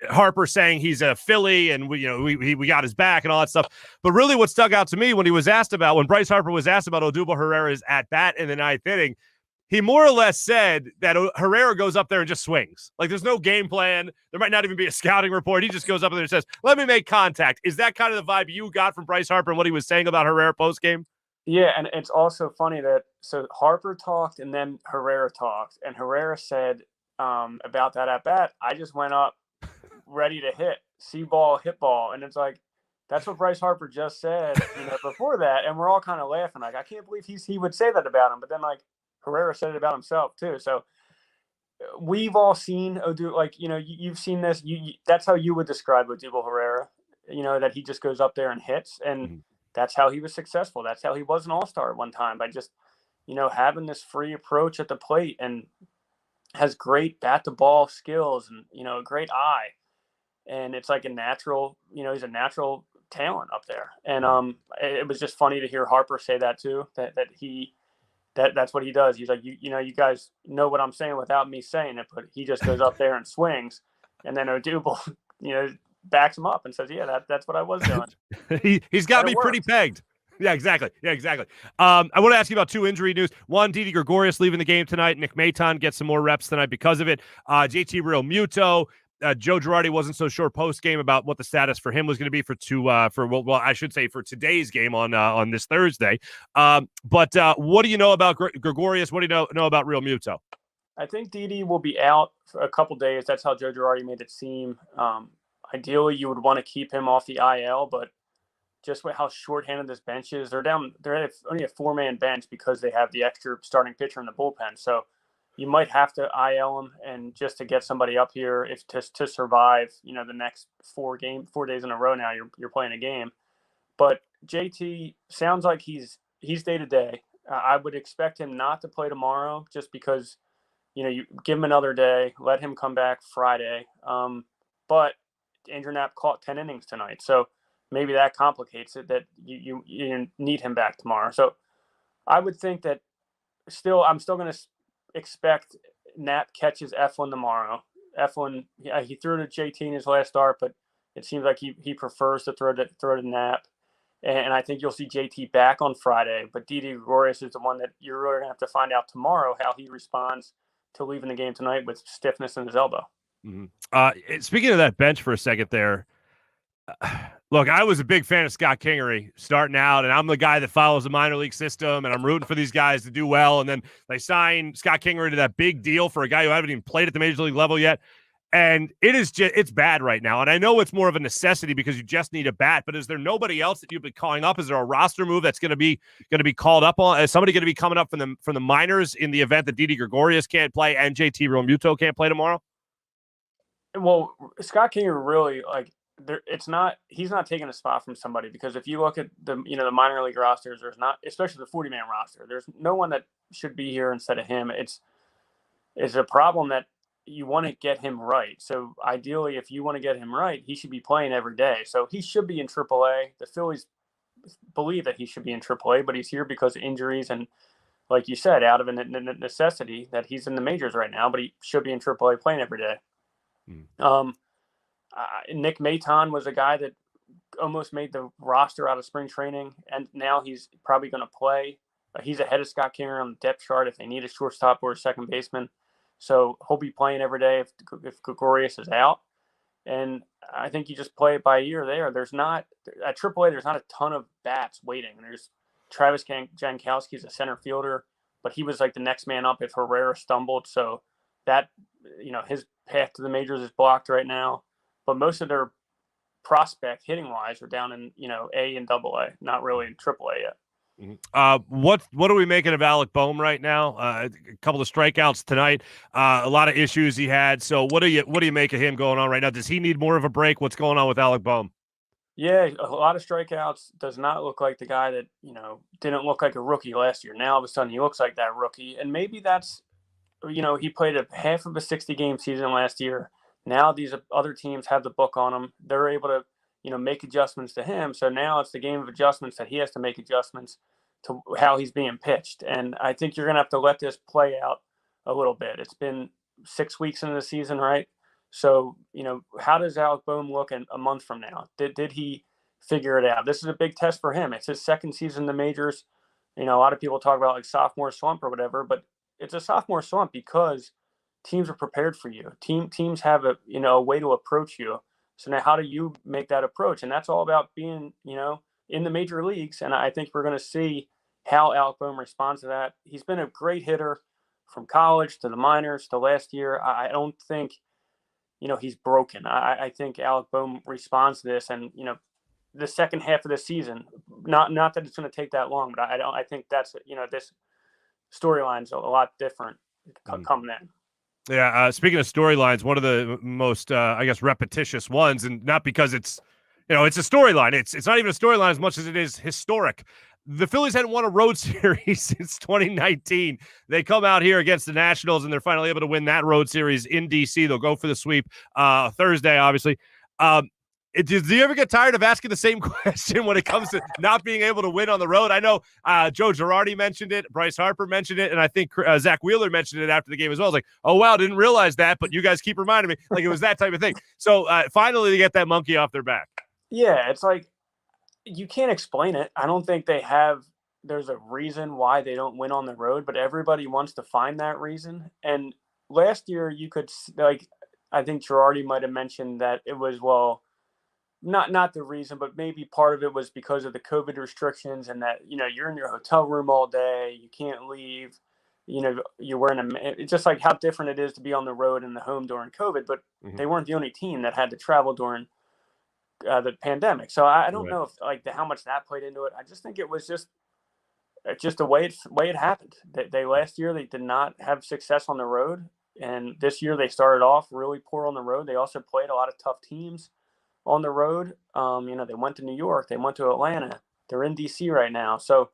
Harper saying he's a Philly and we got his back and all that stuff. But really what stuck out to me when Bryce Harper was asked about Odubel Herrera's at bat in the 9th inning, he more or less said that Herrera goes up there and just swings. Like there's no game plan. There might not even be a scouting report. He just goes up there and says, let me make contact. Is that kind of the vibe you got from Bryce Harper and what he was saying about Herrera post game? Yeah. And it's also funny that, so Harper talked and then Herrera talked, and Herrera said about that at bat, I just went up ready to hit, see ball, hit ball. And it's like, that's what Bryce Harper just said, you know, before that. And we're all kind of laughing. Like, I can't believe he would say that about him. But then like Herrera said it about himself too. So we've all seen like, you know, you've seen this, that's how you would describe Odubel Herrera, you know, that he just goes up there and hits. And that's how he was successful. That's how he was an all-star at one time, by just, you know, having this free approach at the plate, and has great bat to ball skills and, you know, a great eye. And it's like a natural, you know, he's a natural talent up there. And it was just funny to hear Harper say that too, that's what he does. He's like, you know, you guys know what I'm saying without me saying it, but he just goes up there and swings. And then Odubel, you know, backs him up and says, yeah, that's what I was doing. He's got me pretty pegged. Yeah, exactly. I want to ask you about 2 injury news. One, Didi Gregorius leaving the game tonight. Nick Maton gets some more reps tonight because of it. JT Realmuto. Joe Girardi wasn't so sure post game about what the status for him was going to be for today's game on this Thursday. But what do you know about Gregorius? What do you know about Realmuto? I think Didi will be out for a couple days. That's how Joe Girardi made it seem. Ideally, you would want to keep him off the IL, but just with how shorthanded this bench is, they're only a 4-man bench because they have the extra starting pitcher in the bullpen. So you might have to IL him, and just to get somebody up here to survive, you know, the next 4 days in a row. Now you're playing a game, but JT sounds like he's day to day. I would expect him not to play tomorrow, just because, you know, you give him another day, let him come back Friday. But Andrew Knapp caught 10 innings tonight, so maybe that complicates it, that you need him back tomorrow. So I would think that I'm still going to expect Knapp catches Eflin tomorrow. Eflin, he threw to JT in his last start, but it seems like he prefers to throw to Knapp. And I think you'll see JT back on Friday. But Didi Gregorius is the one that you're really going to have to find out tomorrow how he responds to leaving the game tonight with stiffness in his elbow. Mm-hmm. Speaking of that bench for a second there, Look, I was a big fan of Scott Kingery starting out, and I'm the guy that follows the minor league system, and I'm rooting for these guys to do well. And then they sign Scott Kingery to that big deal for a guy who haven't even played at the major league level yet. And it's bad right now. And I know it's more of a necessity because you just need a bat, but is there nobody else that you've been calling up? Is there a roster move that's going to be called up on? Is somebody going to be coming up from the minors in the event that Didi Gregorius can't play and JT Realmuto can't play tomorrow? Well, Scott Kingery really he's not taking a spot from somebody, because if you look at the minor league rosters, there's not, especially the 40-man roster, there's no one that should be here instead of him. It's a problem that you want to get him right. So ideally, if you want to get him right, he should be playing every day. So he should be in AAA. The Phillies believe that he should be in AAA, but he's here because of injuries and, like you said, out of a necessity that he's in the majors right now, but he should be in AAA playing every day. Nick Maton was a guy that almost made the roster out of spring training, and now he's probably going to play. He's ahead of Scott Kingery on the depth chart if they need a shortstop or a second baseman. So he'll be playing every day if Gregorius is out. And I think you just play it by ear there. There's not – at AAA, there's not a ton of bats waiting. There's Travis Jankowski's a center fielder, but he was like the next man up if Herrera stumbled. So that – his path to the majors is blocked right now. But most of their prospect hitting-wise are down in, A and AA, not really in AAA yet. What are we making of Alec Boehm right now? A couple of strikeouts tonight, a lot of issues he had. So what do you make of him going on right now? Does he need more of a break? What's going on with Alec Boehm? Yeah, a lot of strikeouts. Does not look like the guy that, didn't look like a rookie last year. Now all of a sudden he looks like that rookie. And maybe that's, he played a half of a 60-game season last year. Now these other teams have the book on him. They're able to, make adjustments to him. So now it's the game of adjustments that he has to make adjustments to how he's being pitched. And I think you're going to have to let this play out a little bit. It's been 6 weeks into the season, right? So, how does Alec Boehm look in a month from now? Did he figure it out? This is a big test for him. It's his second season in the majors. A lot of people talk about like sophomore slump or whatever, but it's a sophomore slump because teams are prepared for you. Teams have a way to approach you. So now how do you make that approach? And that's all about being, in the major leagues. And I think we're going to see how Alec Boehm responds to that. He's been a great hitter from college to the minors to last year. I don't think, he's broken. I think Alec Boehm responds to this, and, the second half of the season, not that it's going to take that long, but I think that's, this storyline's a lot different come then. Yeah, speaking of storylines, one of the most, repetitious ones, and not because it's a storyline. It's not even a storyline as much as it is historic. The Phillies hadn't won a road series since 2019. They come out here against the Nationals, and they're finally able to win that road series in D.C. They'll go for the sweep Thursday, obviously. Do you ever get tired of asking the same question when it comes to not being able to win on the road? I know Joe Girardi mentioned it, Bryce Harper mentioned it, and I think Zach Wheeler mentioned it after the game as well. I was like, oh, wow, didn't realize that, but you guys keep reminding me. Like, it was that type of thing. So finally they get that monkey off their back. Yeah, it's like you can't explain it. I don't think there's a reason why they don't win on the road, but everybody wants to find that reason. And last year you could, I think Girardi might have mentioned that it was, not the reason, but maybe part of it was because of the COVID restrictions and that, you're in your hotel room all day, you can't leave, you're wearing it's just like how different it is to be on the road and the home during COVID, but they weren't the only team that had to travel during the pandemic. So I don't know if how much that played into it. I just think it was just the way it happened. They last year, they did not have success on the road. And this year they started off really poor on the road. They also played a lot of tough teams on the road. They went to New York, they went to Atlanta, they're in DC right now. So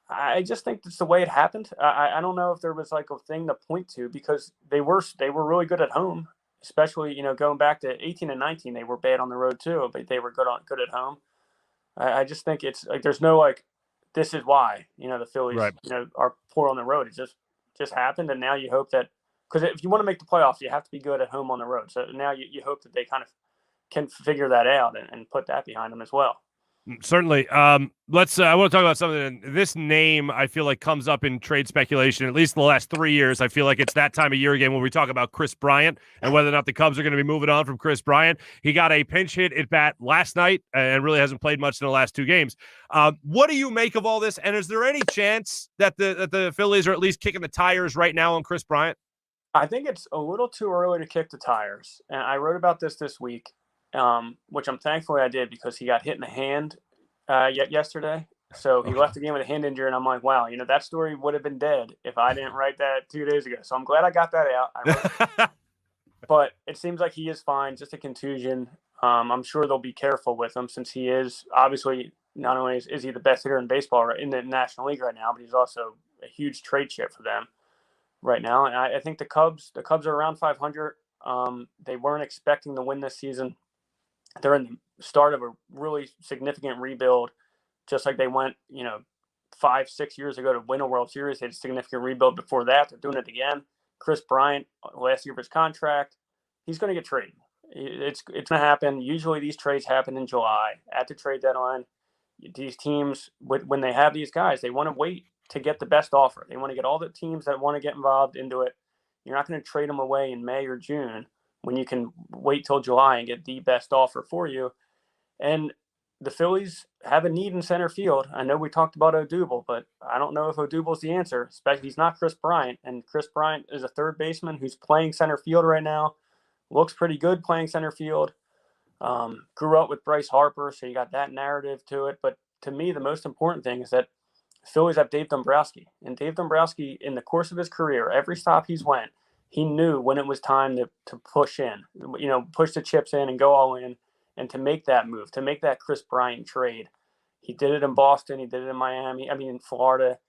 I just think that's the way it happened. I don't know if there was like a thing to point to, because they were really good at home, especially, going back to 18 and 19, they were bad on the road too, but they were good at home. I just think it's like, there's no, this is why, the Phillies, are poor on the road. It just happened. And now you hope that, because if you want to make the playoffs, you have to be good at home on the road. So now you hope that they kind of can figure that out and put that behind them as well. Certainly. I want to talk about something. This name, I feel like, comes up in trade speculation, at least the last 3 years. I feel like it's that time of year again when we talk about Chris Bryant and whether or not the Cubs are going to be moving on from Chris Bryant. He got a pinch hit at bat last night and really hasn't played much in the last 2 games. What do you make of all this? And is there any chance that the Phillies are at least kicking the tires right now on Chris Bryant? I think it's a little too early to kick the tires. And I wrote about this week, which I'm thankfully I did because he got hit in the hand yesterday. So he left the game with a hand injury, and I'm like, wow, that story would have been dead if I didn't write that 2 days ago. So I'm glad I got that out. But it seems like he is fine, just a contusion. I'm sure they'll be careful with him since he is obviously not only is he the best hitter in baseball in the National League right now, but he's also a huge trade chip for them right now. And I think the Cubs are around 500. They weren't expecting to win this season. They're in the start of a really significant rebuild, just like they went, 5-6 years ago to win a World Series. They had a significant rebuild before that. They're doing it again. Chris Bryant, last year of his contract, he's going to get traded. It's going to happen. Usually these trades happen in July at the trade deadline. These teams, when they have these guys, they want to wait to get the best offer. They want to get all the teams that want to get involved into it. You're not going to trade them away in May or June when you can wait till July and get the best offer for you. And the Phillies have a need in center field. I know we talked about Odubel, but I don't know if Odubel's the answer, especially he's not Chris Bryant. And Chris Bryant is a third baseman who's playing center field right now. Looks pretty good playing center field. Grew up with Bryce Harper, so you got that narrative to it. But to me, the most important thing is that Phillies have Dave Dombrowski. And Dave Dombrowski, in the course of his career, every stop he's went, he knew when it was time to push in, push the chips in and go all in, and to make that move, to make that Chris Bryant trade. He did it in Boston. He did it in Miami. In Florida.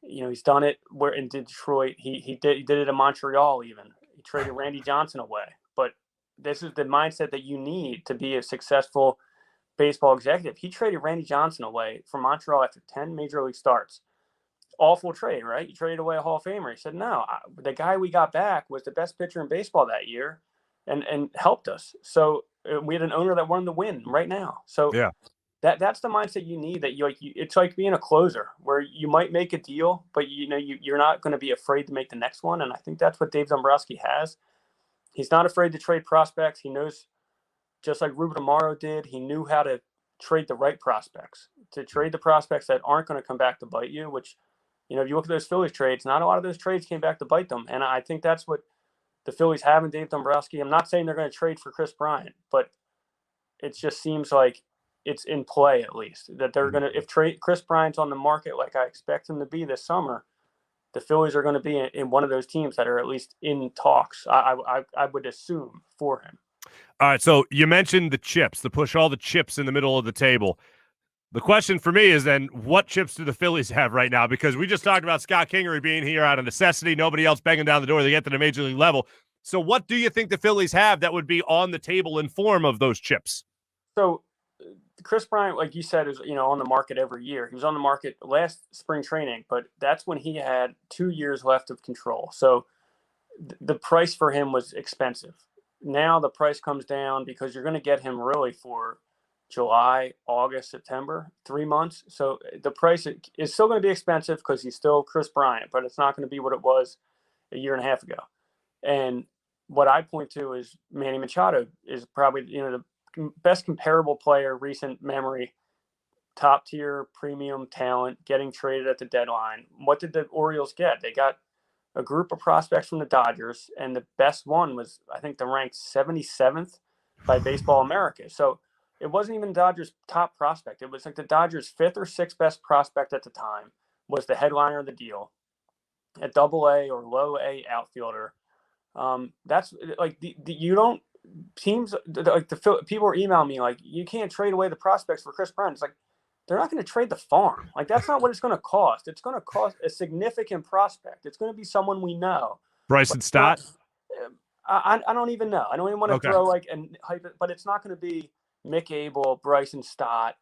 He's done it in Detroit. He did it in Montreal even. He traded Randy Johnson away. But this is the mindset that you need to be a successful baseball executive. He traded Randy Johnson away from Montreal after 10 major league starts. Awful trade, right? You traded away a Hall of Famer. He said, no, the guy we got back was the best pitcher in baseball that year and helped us. So we had an owner that wanted to win right now. So yeah, that's the mindset you need. That it's like being a closer where you might make a deal, but you're not going to be afraid to make the next one. And I think that's what Dave Dombrowski has. He's not afraid to trade prospects. He knows, just like Ruben Amaro did, he knew how to trade the right prospects, to trade the prospects that aren't going to come back to bite you, which, if you look at those Phillies trades, not a lot of those trades came back to bite them. And I think that's what the Phillies have in Dave Dombrowski. I'm not saying they're going to trade for Chris Bryant, but it just seems like it's in play, at least, that they're going to, if Chris Bryant's on the market like I expect him to be this summer, the Phillies are going to be in one of those teams that are at least in talks, I would assume, for him. All right, so you mentioned the chips, to push all the chips in the middle of the table. The question for me is then, what chips do the Phillies have right now? Because we just talked about Scott Kingery being here out of necessity, nobody else banging down the door to get to the major league level. So what do you think the Phillies have that would be on the table in form of those chips? So Chris Bryant, like you said, is on the market every year. He was on the market last spring training, but that's when he had 2 years left of control. So the price for him was expensive. Now the price comes down because you're going to get him really for July, August, September, 3 months. So the price is still going to be expensive because he's still Chris Bryant, but it's not going to be what it was a year and a half ago. And what I point to is Manny Machado is probably, the best comparable player, recent memory, top tier premium talent, getting traded at the deadline. What did the Orioles get? They got a group of prospects from the Dodgers, and the best one was, I think, the ranked 77th by Baseball America. So it wasn't even Dodgers' top prospect. It was like the Dodgers' 5th or 6th best prospect at the time was the headliner of the deal, a double-A or low-A outfielder. That's like you don't teams like people are emailing me like, you can't trade away the prospects for Chris Bryant. It's like, they're not going to trade the farm. Like, that's not what it's going to cost. It's going to cost a significant prospect. It's going to be someone we know. Bryson Stott? I don't even know. I don't even want to throw and hype it, but it's not going to be Mick Abel, Bryson Stott,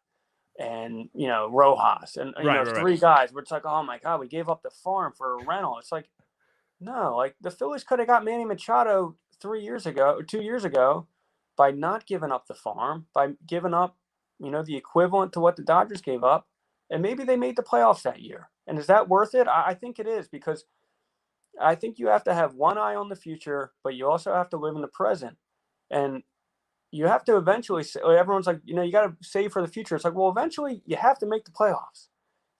and Rojas and three guys where it's like, oh my God, we gave up the farm for a rental. It's like, no, like the Phillies could have got Manny Machado 2 years ago by not giving up the farm, by giving up the equivalent to what the Dodgers gave up, and maybe they made the playoffs that year. And is that worth it? I think it is, because I think you have to have one eye on the future, but you also have to live in the present. And you have to eventually – everyone's like, you got to save for the future. It's like, well, eventually you have to make the playoffs.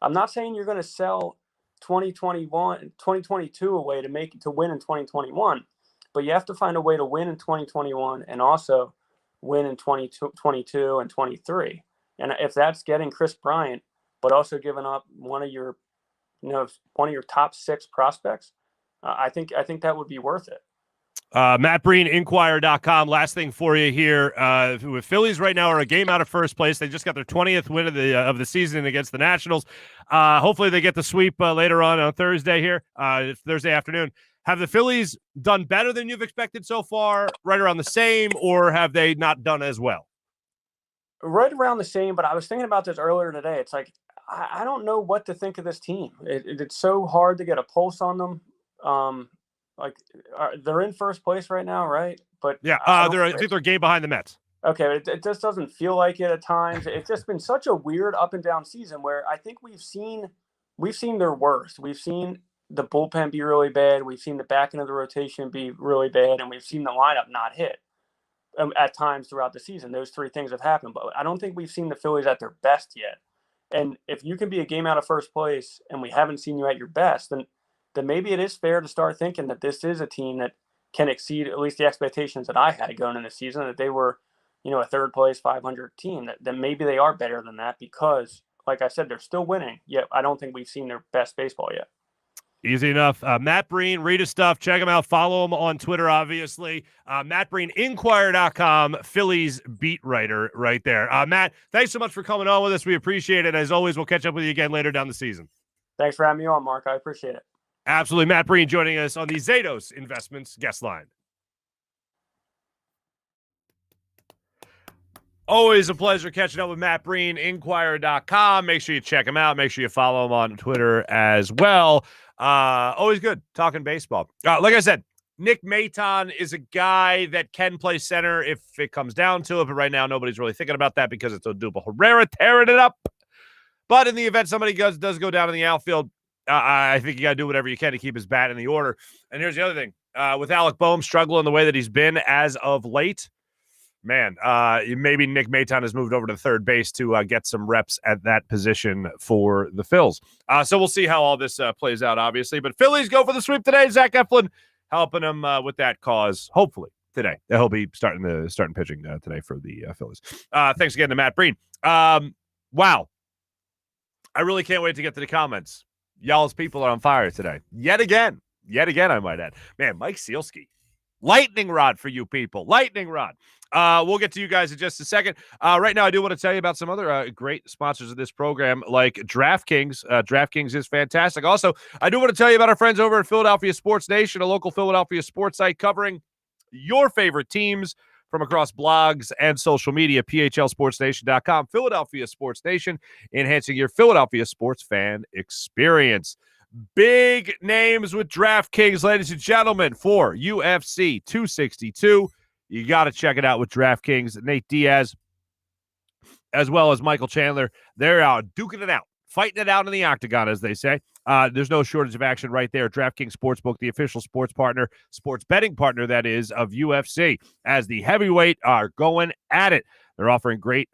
I'm not saying you're going to sell 2022 away to win in 2021, but you have to find a way to win in 2021 and also win in 2022 and 23. And if that's getting Chris Bryant, but also giving up one of your top 6 prospects, I think that would be worth it. Matt Breen, Inquirer.com. Last thing for you here. With Phillies right now are a game out of first place. They just got their 20th win of the season against the Nationals. Hopefully they get the sweep later on Thursday here, Thursday afternoon. Have the Phillies done better than you've expected so far, right around the same, or have they not done as well? Right around the same, but I was thinking about this earlier today. It's like, I don't know what to think of this team. It's so hard to get a pulse on them. They're in first place right now, right? But yeah, I think they're a game behind the Mets. Okay, but it just doesn't feel like it at times. It's just been such a weird up and down season where I think we've seen their worst. We've seen the bullpen be really bad. We've seen the back end of the rotation be really bad, and we've seen the lineup not hit at times throughout the season. Those 3 things have happened, but I don't think we've seen the Phillies at their best yet. And if you can be a game out of first place and we haven't seen you at your best, then maybe it is fair to start thinking that this is a team that can exceed at least the expectations that I had going in the season, that they were, a third place 500 team, that maybe they are better than that because, like I said, they're still winning. Yet I don't think we've seen their best baseball yet. Easy enough. Matt Breen, read his stuff. Check him out. Follow him on Twitter, obviously. Matt Breen, Inquirer.com, Phillies beat writer right there. Matt, thanks so much for coming on with us. We appreciate it. As always, we'll catch up with you again later down the season. Thanks for having me on, Mark. I appreciate it. Absolutely. Matt Breen joining us on the Zatos Investments guest line. Always a pleasure catching up with Matt Breen, Inquirer.com. Make sure you check him out. Make sure you follow him on Twitter as well. Always good talking baseball. Like I said, Nick Maton is a guy that can play center if it comes down to it, but right now nobody's really thinking about that because it's Odubel Herrera tearing it up. But in the event somebody does go down in the outfield, I think you got to do whatever you can to keep his bat in the order. And here's the other thing. With Alec Boehm struggling the way that he's been as of late, man, maybe Nick Maton has moved over to third base to get some reps at that position for the Phils. So we'll see how all this plays out, obviously. But Phillies go for the sweep today. Zach Eflin helping them with that cause, hopefully, today. He'll be starting pitching today for the Phillies. Thanks again to Matt Breen. Wow. I really can't wait to get to the comments. Y'all's people are on fire today. Yet again, I might add. Man, Mike Sealski. Lightning rod for you people. Lightning rod. We'll get to you guys in just a second. Right now, I do want to tell you about some other great sponsors of this program, like DraftKings. DraftKings is fantastic. Also, I do want to tell you about our friends over at Philadelphia Sports Nation, a local Philadelphia sports site covering your favorite teams from across blogs and social media. PHLSportsNation.com. Philadelphia Sports Nation, enhancing your Philadelphia sports fan experience. Big names with DraftKings, ladies and gentlemen, for UFC 262. You got to check it out with DraftKings. Nate Diaz, as well as Michael Chandler, they're out duking it out, fighting it out in the octagon, as they say. There's no shortage of action right there. DraftKings Sportsbook, the official sports betting partner, that is, of UFC, as the heavyweight are going at it. They're offering great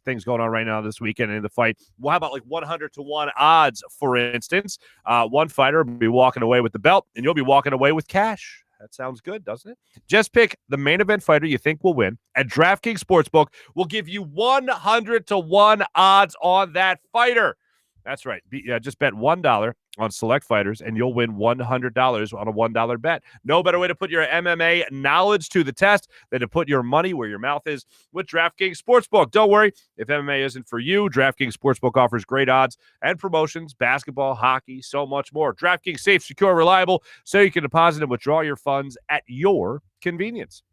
things going on right now this weekend in the fight. Well, how about like 100-1 odds, for instance? One fighter will be walking away with the belt, and you'll be walking away with cash. That sounds good, doesn't it? Just pick the main event fighter you think will win, and DraftKings Sportsbook will give you 100-1 odds on that fighter. That's right. Just bet $1 on select fighters, and you'll win $100 on a $1 bet. No better way to put your MMA knowledge to the test than to put your money where your mouth is with DraftKings Sportsbook. Don't worry, if MMA isn't for you, DraftKings Sportsbook offers great odds and promotions, basketball, hockey, so much more. DraftKings safe, secure, reliable, so you can deposit and withdraw your funds at your convenience.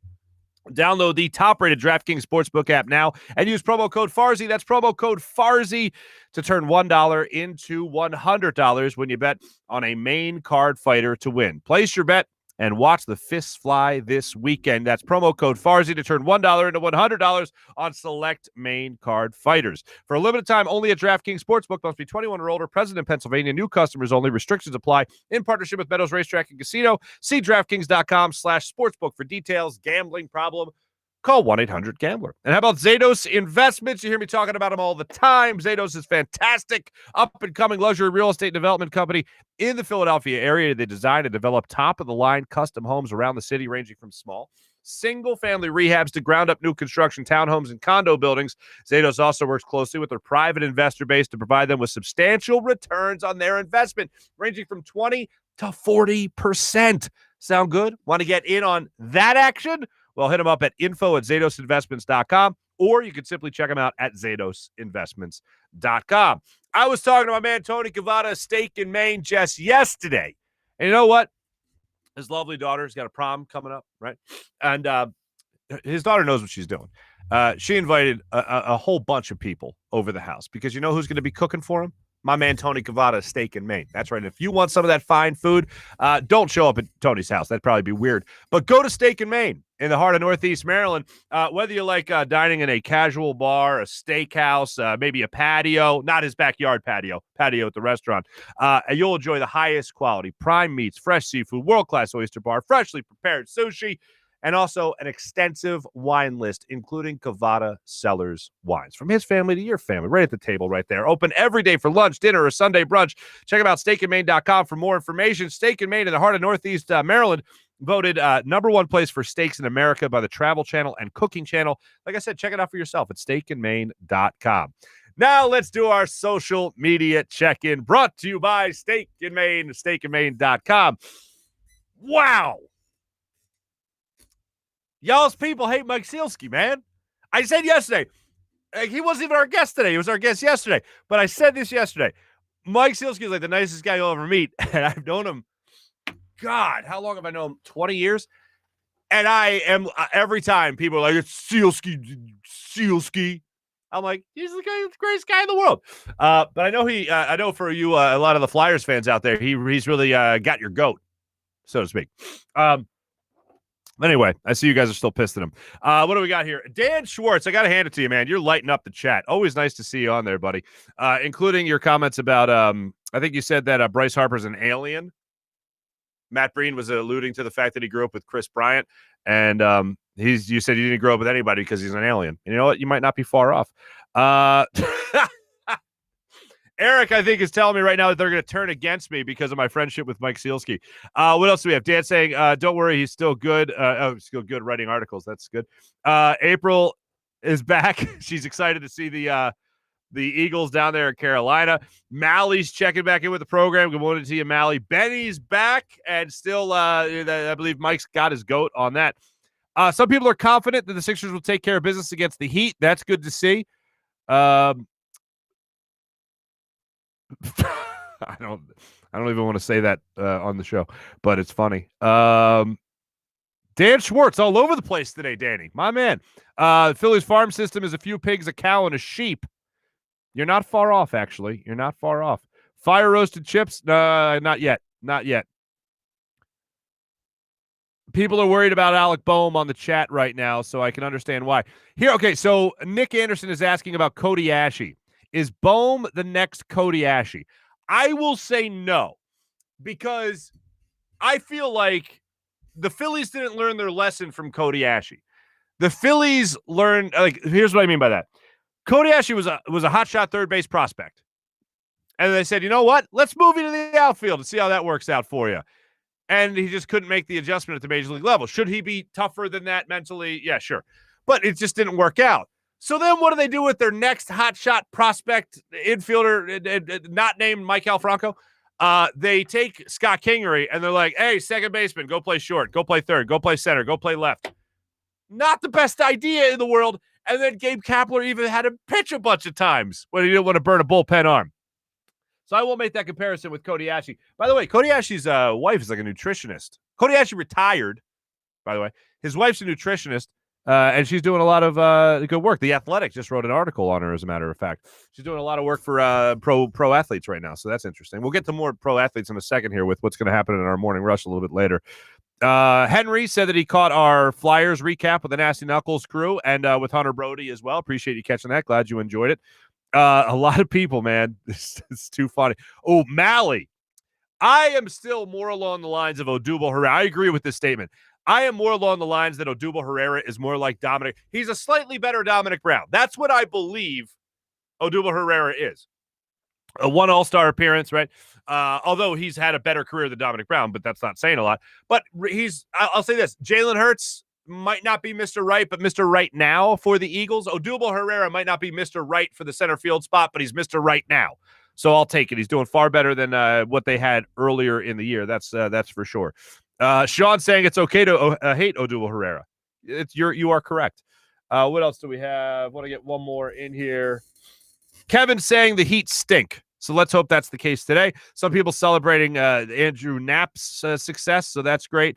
Download the top-rated DraftKings Sportsbook app now and use promo code Farzy. That's promo code Farzy to turn $1 into $100 when you bet on a main card fighter to win. Place your bet and watch the fists fly this weekend. That's promo code Farzy to turn $1 into $100 on select main card fighters. For a limited time, only at DraftKings Sportsbook. Must be 21 or older. Present in Pennsylvania. New customers only. Restrictions apply. In partnership with Meadows Racetrack and Casino. See DraftKings.com/sportsbook for details. Gambling problem? Call 1-800-GAMBLER. And how about Zatos Investments? You hear me talking about them all the time. Zatos is fantastic, up-and-coming luxury real estate development company in the Philadelphia area. They design and develop top-of-the-line custom homes around the city, ranging from small single-family rehabs to ground-up new construction townhomes and condo buildings. Zatos also works closely with their private investor base to provide them with substantial returns on their investment, ranging from 20 to 40%. Sound good? Want to get in on that action? Well, hit them up at info@zatosinvestments.com, or you can simply check them out at zatosinvestments.com. I was talking to my man Tony Cavada, Steak in Maine, just yesterday. And you know what? His lovely daughter's got a prom coming up, right? And his daughter knows what she's doing. She invited a whole bunch of people over the house because you know who's going to be cooking for him? My man Tony Cavada, Steak in Maine. That's right. If you want some of that fine food, don't show up at Tony's house. That'd probably be weird. But go to Steak in Maine in the heart of Northeast Maryland. Whether you like dining in a casual bar, a steakhouse, maybe a patio, not his backyard patio at the restaurant, you'll enjoy the highest quality prime meats, fresh seafood, world-class oyster bar, freshly prepared sushi, and also an extensive wine list, including Cavada Cellars wines. From his family to your family, right at the table right there. Open every day for lunch, dinner, or Sunday brunch. Check them out, steakinmaine.com for more information. Steak in Maine in the heart of Northeast Maryland, voted number one place for steaks in America by the Travel Channel and Cooking Channel. Like I said, check it out for yourself at steakinmaine.com. Now let's do our social media check-in, brought to you by Steak in Maine, steakinmaine.com. Wow. Y'all's people hate Mike Sealski, man. I said yesterday, he wasn't even our guest today. He was our guest yesterday. But I said this yesterday. Mike Sealski is like the nicest guy you'll ever meet. And I've known him, God, how long have I known him? 20 years? And I am, every time people are like, it's Sealski. I'm like, he's the greatest guy in the world. But I know I know for you, a lot of the Flyers fans out there, he's really got your goat, so to speak. Anyway, I see you guys are still pissed at him. What do we got here? Dan Schwartz, I got to hand it to you, man. You're lighting up the chat. Always nice to see you on there, buddy. Including your comments about, I think you said that Bryce Harper's an alien. Matt Breen was alluding to the fact that he grew up with Chris Bryant. And you said you didn't grow up with anybody because he's an alien. And you know what? You might not be far off. Eric, I think, is telling me right now that they're going to turn against me because of my friendship with Mike Sealski. What else do we have? Dan saying, don't worry, he's still good. Still good writing articles. That's good. April is back. She's excited to see the Eagles down there in Carolina. Mally's checking back in with the program. Good morning to you, Mally. Benny's back, and still, I believe Mike's got his goat on that. Some people are confident that the Sixers will take care of business against the Heat. That's good to see. I don't even want to say that on the show, but it's funny. Dan Schwartz all over the place today, Danny. My man. Phillies farm system is a few pigs, a cow, and a sheep. You're not far off, actually. You're not far off. Fire roasted chips? Not yet. Not yet. People are worried about Alec Boehm on the chat right now, so I can understand why. Here, okay, so Nick Anderson is asking about Cody Ashe. Is Boehm the next Cody Ashe? I will say no, because I feel like the Phillies didn't learn their lesson from Cody Ashe. The Phillies learned, here's what I mean by that. Cody Ashe was a hotshot third base prospect. And they said, you know what? Let's move you to the outfield and see how that works out for you. And he just couldn't make the adjustment at the major league level. Should he be tougher than that mentally? Yeah, sure. But it just didn't work out. So then what do they do with their next hotshot prospect infielder, not named Mike Franco? They take Scott Kingery, and they're like, hey, second baseman, go play short, go play third, go play center, go play left. Not the best idea in the world. And then Gabe Kapler even had him pitch a bunch of times when he didn't want to burn a bullpen arm. So I won't make that comparison with Cody Ashe. By the way, Cody Ashe's wife is like a nutritionist. Cody Ashe retired, by the way. His wife's a nutritionist, and she's doing a lot of good work. The Athletic just wrote an article on her, as a matter of fact. She's doing a lot of work for pro athletes right now, so that's interesting. We'll get to more pro athletes in a second here with what's going to happen in our morning rush a little bit later. Henry said that he caught our Flyers recap with the Nasty Knuckles crew and with Hunter Brody as well. Appreciate you catching that. Glad you enjoyed it. A lot of people, man. It's too funny. Oh, Mally. I am still more along the lines of Odubel Herrera. I agree with this statement. I am more along the lines that Odubel Herrera is more like Dominic. He's a slightly better Dominic Brown. That's what I believe Odubel Herrera is. A one All-Star appearance, right? Although he's had a better career than Dominic Brown, but that's not saying a lot. But I'll say this. Jalen Hurts might not be Mr. Right, but Mr. Right now for the Eagles. Odubel Herrera might not be Mr. Right for the center field spot, but he's Mr. Right now. So I'll take it. He's doing far better than what they had earlier in the year. That's for sure. Sean saying it's okay to hate Odubel Herrera. You are correct. What else do we have? Want to get one more in here. Kevin saying the Heat stink. So let's hope that's the case today. Some people celebrating Andrew Knapp's success, so that's great.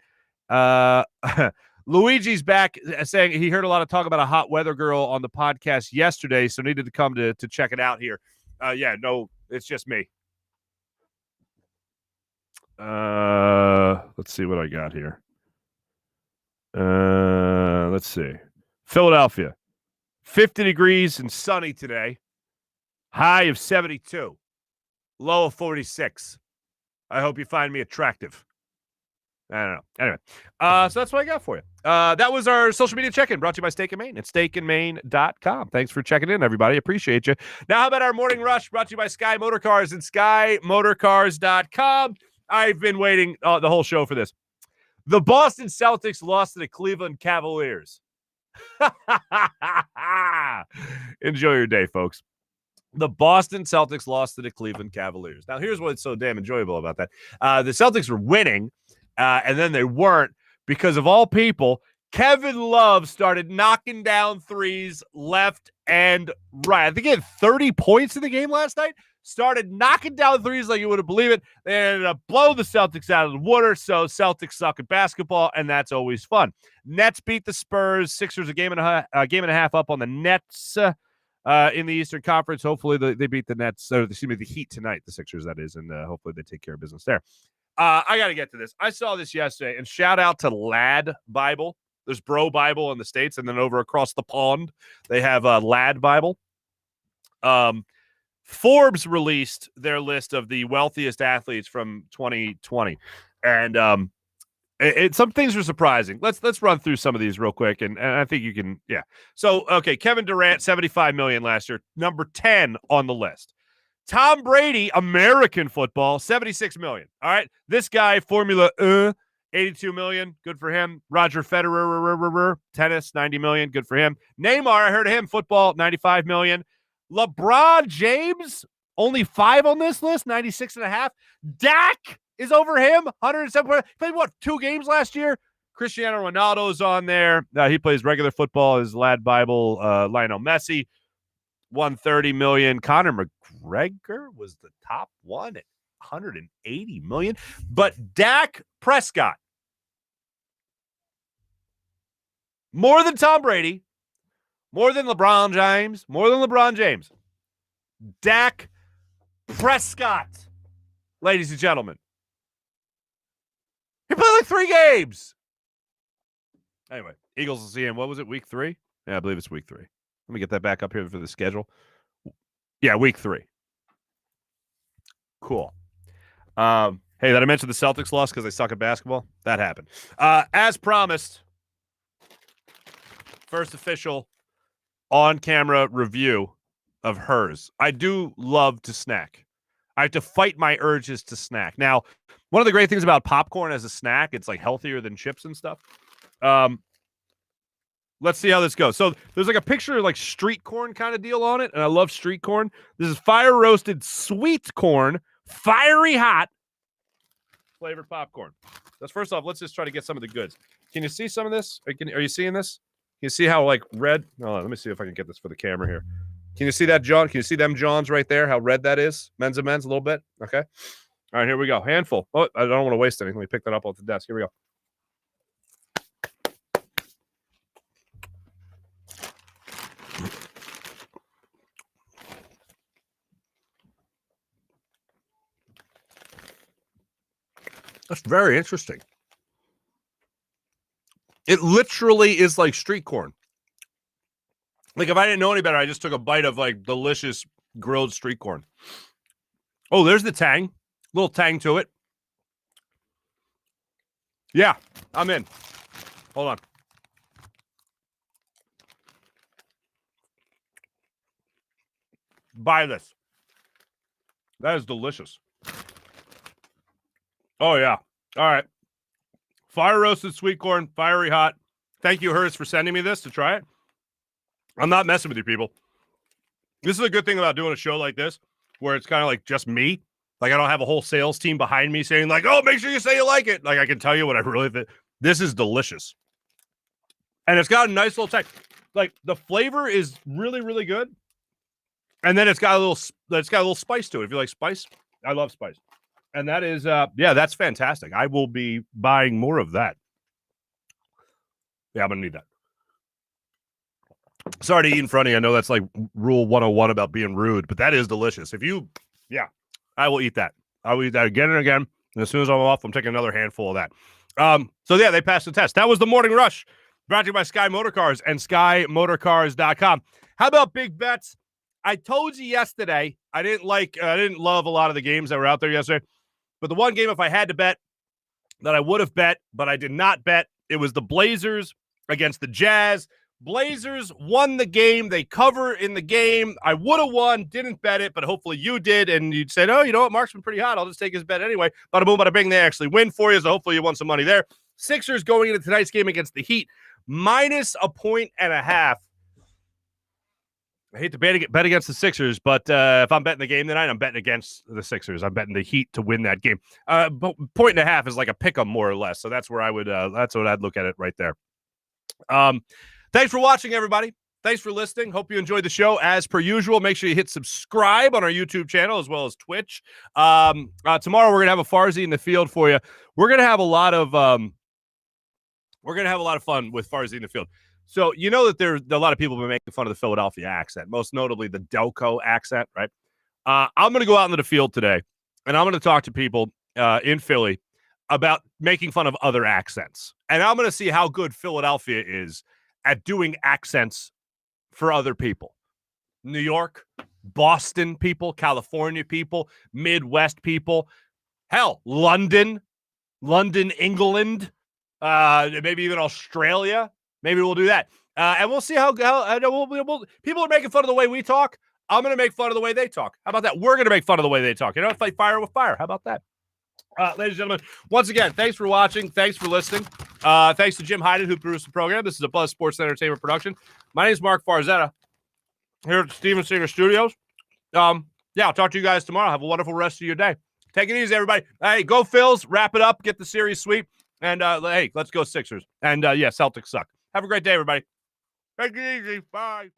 Luigi's back saying he heard a lot of talk about a hot weather girl on the podcast yesterday, so needed to come to check it out here. No, it's just me. Let's see what I got here. Let's see. Philadelphia, 50 degrees and sunny today. High of 72. Low of 46. I hope you find me attractive. I don't know. Anyway, so that's what I got for you. That was our social media check-in brought to you by Steak and Maine at steakandmaine.com. Thanks for checking in, everybody. Appreciate you. Now, how about our morning rush brought to you by Sky Motorcars and SkyMotorcars.com. I've been waiting the whole show for this. The Boston Celtics lost to the Cleveland Cavaliers. Enjoy your day, folks. The Boston Celtics lost to the Cleveland Cavaliers. Now, here's what's so damn enjoyable about that. The Celtics were winning, and then they weren't because, of all people, Kevin Love started knocking down threes left and right. I think he had 30 points in the game last night. Started knocking down threes like you wouldn't believe it. They ended up blowing the Celtics out of the water, so Celtics suck at basketball, and that's always fun. Nets beat the Spurs. Sixers a game and a half up on the Nets. In the Eastern Conference. Hopefully they beat the Nets, or excuse me, the Heat tonight, the Sixers, that is, and hopefully they take care of business there. I got to get to this. I saw this yesterday, and shout out to Lad Bible. There's Bro Bible in the States, and then over across the pond, they have Lad Bible. Forbes released their list of the wealthiest athletes from 2020, and some things were surprising. Let's run through some of these real quick, and I think you can, yeah. So, okay, Kevin Durant, $75 million last year, number 10 on the list. Tom Brady, American football, $76 million. All right, this guy, Formula $82 million, good for him. Roger Federer, tennis, $90 million, good for him. Neymar, I heard of him, football, $95 million. LeBron James, only 5 on this list, 96.5. Dak is over him, 107. Played, 2 games last year? Cristiano Ronaldo's on there. He plays regular football. His Lad Bible, Lionel Messi, $130 million. Conor McGregor was the top one at $180 million. But Dak Prescott, more than Tom Brady, more than LeBron James. Dak Prescott, ladies and gentlemen. He played like 3 games. Anyway, Eagles will see him. What was it, week 3? Yeah, I believe it's week 3. Let me get that back up here for the schedule. Yeah, week 3. Cool. Hey, did I mention the Celtics lost because they suck at basketball? That happened. As promised, first official on-camera review of hers. I do love to snack. I have to fight my urges to snack. Now, one of the great things about popcorn as a snack, it's like healthier than chips and stuff. Let's see how this goes. So there's like a picture of like street corn kind of deal on it, and I love street corn. This is fire-roasted sweet corn, fiery hot flavored popcorn. That's first off, let's just try to get some of the goods. Can you see some of this? Are you seeing this? Can you see how like red? Oh, let me see if I can get this for the camera here. Can you see that, John? Can you see them Johns right there? How red that is? Men's and men's a little bit. Okay. All right, here we go. Handful. Oh, I don't want to waste anything. Let me pick that up off the desk. Here we go. That's very interesting. It literally is like street corn. Like, if I didn't know any better, I just took a bite of, like, delicious grilled street corn. Oh, there's the tang. Little tang to it. Yeah, I'm in. Hold on. Buy this. That is delicious. Oh, yeah. All right. Fire roasted sweet corn, fiery hot. Thank you, Hers, for sending me this to try it. I'm not messing with you people. This is a good thing about doing a show like this, where it's kind of like just me. Like, I don't have a whole sales team behind me saying, like, oh, make sure you say you like it. Like, I can tell you what I really think. This is delicious. And it's got a nice little taste. Like, the flavor is really, really good. And then it's got a little spice to it. If you like spice, I love spice. And that is, yeah, that's fantastic. I will be buying more of that. Yeah, I'm going to need that. Sorry to eat in front of you. I know that's like rule 101 about being rude, but that is delicious. Yeah, I will eat that. I will eat that again and again. And as soon as I'm off, I'm taking another handful of that. So yeah, they passed the test. That was the Morning Rush, brought to you by Sky Motorcars and SkyMotorcars.com. How about big bets? I told you yesterday, I didn't love a lot of the games that were out there yesterday, but the one game, if I had to bet, that I would have bet, but I did not bet, it was the Blazers against the Jazz. Blazers won the game. They cover in the game. I would have won, didn't bet it, but hopefully you did, and you'd said, oh, you know what, Marc's been pretty hot. I'll just take his bet anyway. Bada boom, bada bing, they actually win for you, so hopefully you won some money there. Sixers going into tonight's game against the Heat, -1.5 points. I hate to bet against the Sixers, but if I'm betting the game tonight, I'm betting against the Sixers. I'm betting the Heat to win that game. But 1.5 is like a pick 'em more or less, so that's where I would. That's what I'd look at it right there. Thanks for watching, everybody. Thanks for listening. Hope you enjoyed the show. As per usual, make sure you hit subscribe on our YouTube channel as well as Twitch. Tomorrow we're gonna have a Farzy in the field for you. We're gonna have a lot of fun with Farzy in the field. So you know that there's a lot of people have been making fun of the Philadelphia accent, most notably the Delco accent, right? I'm gonna go out into the field today, and I'm gonna talk to people in Philly about making fun of other accents, and I'm gonna see how good Philadelphia is at doing accents for other people. New York, Boston people, California people, Midwest people, hell, London, England, maybe even Australia. Maybe we'll do that. And we'll see how people are making fun of the way we talk. I'm going to make fun of the way they talk. How about that? We're going to make fun of the way they talk. You know, fight fire with fire. How about that? Ladies and gentlemen, once again, thanks for watching. Thanks for listening. Thanks to Jim Hyden, who produced the program. This is a Buzz Sports Entertainment production. My name is Marc Farzetta here at the Steven Singer Studios. Yeah, I'll talk to you guys tomorrow. Have a wonderful rest of your day. Take it easy, everybody. Hey, go Phils. Wrap it up. Get the series sweep. And, hey, let's go Sixers. And, yeah, Celtics suck. Have a great day, everybody. Take it easy. Bye.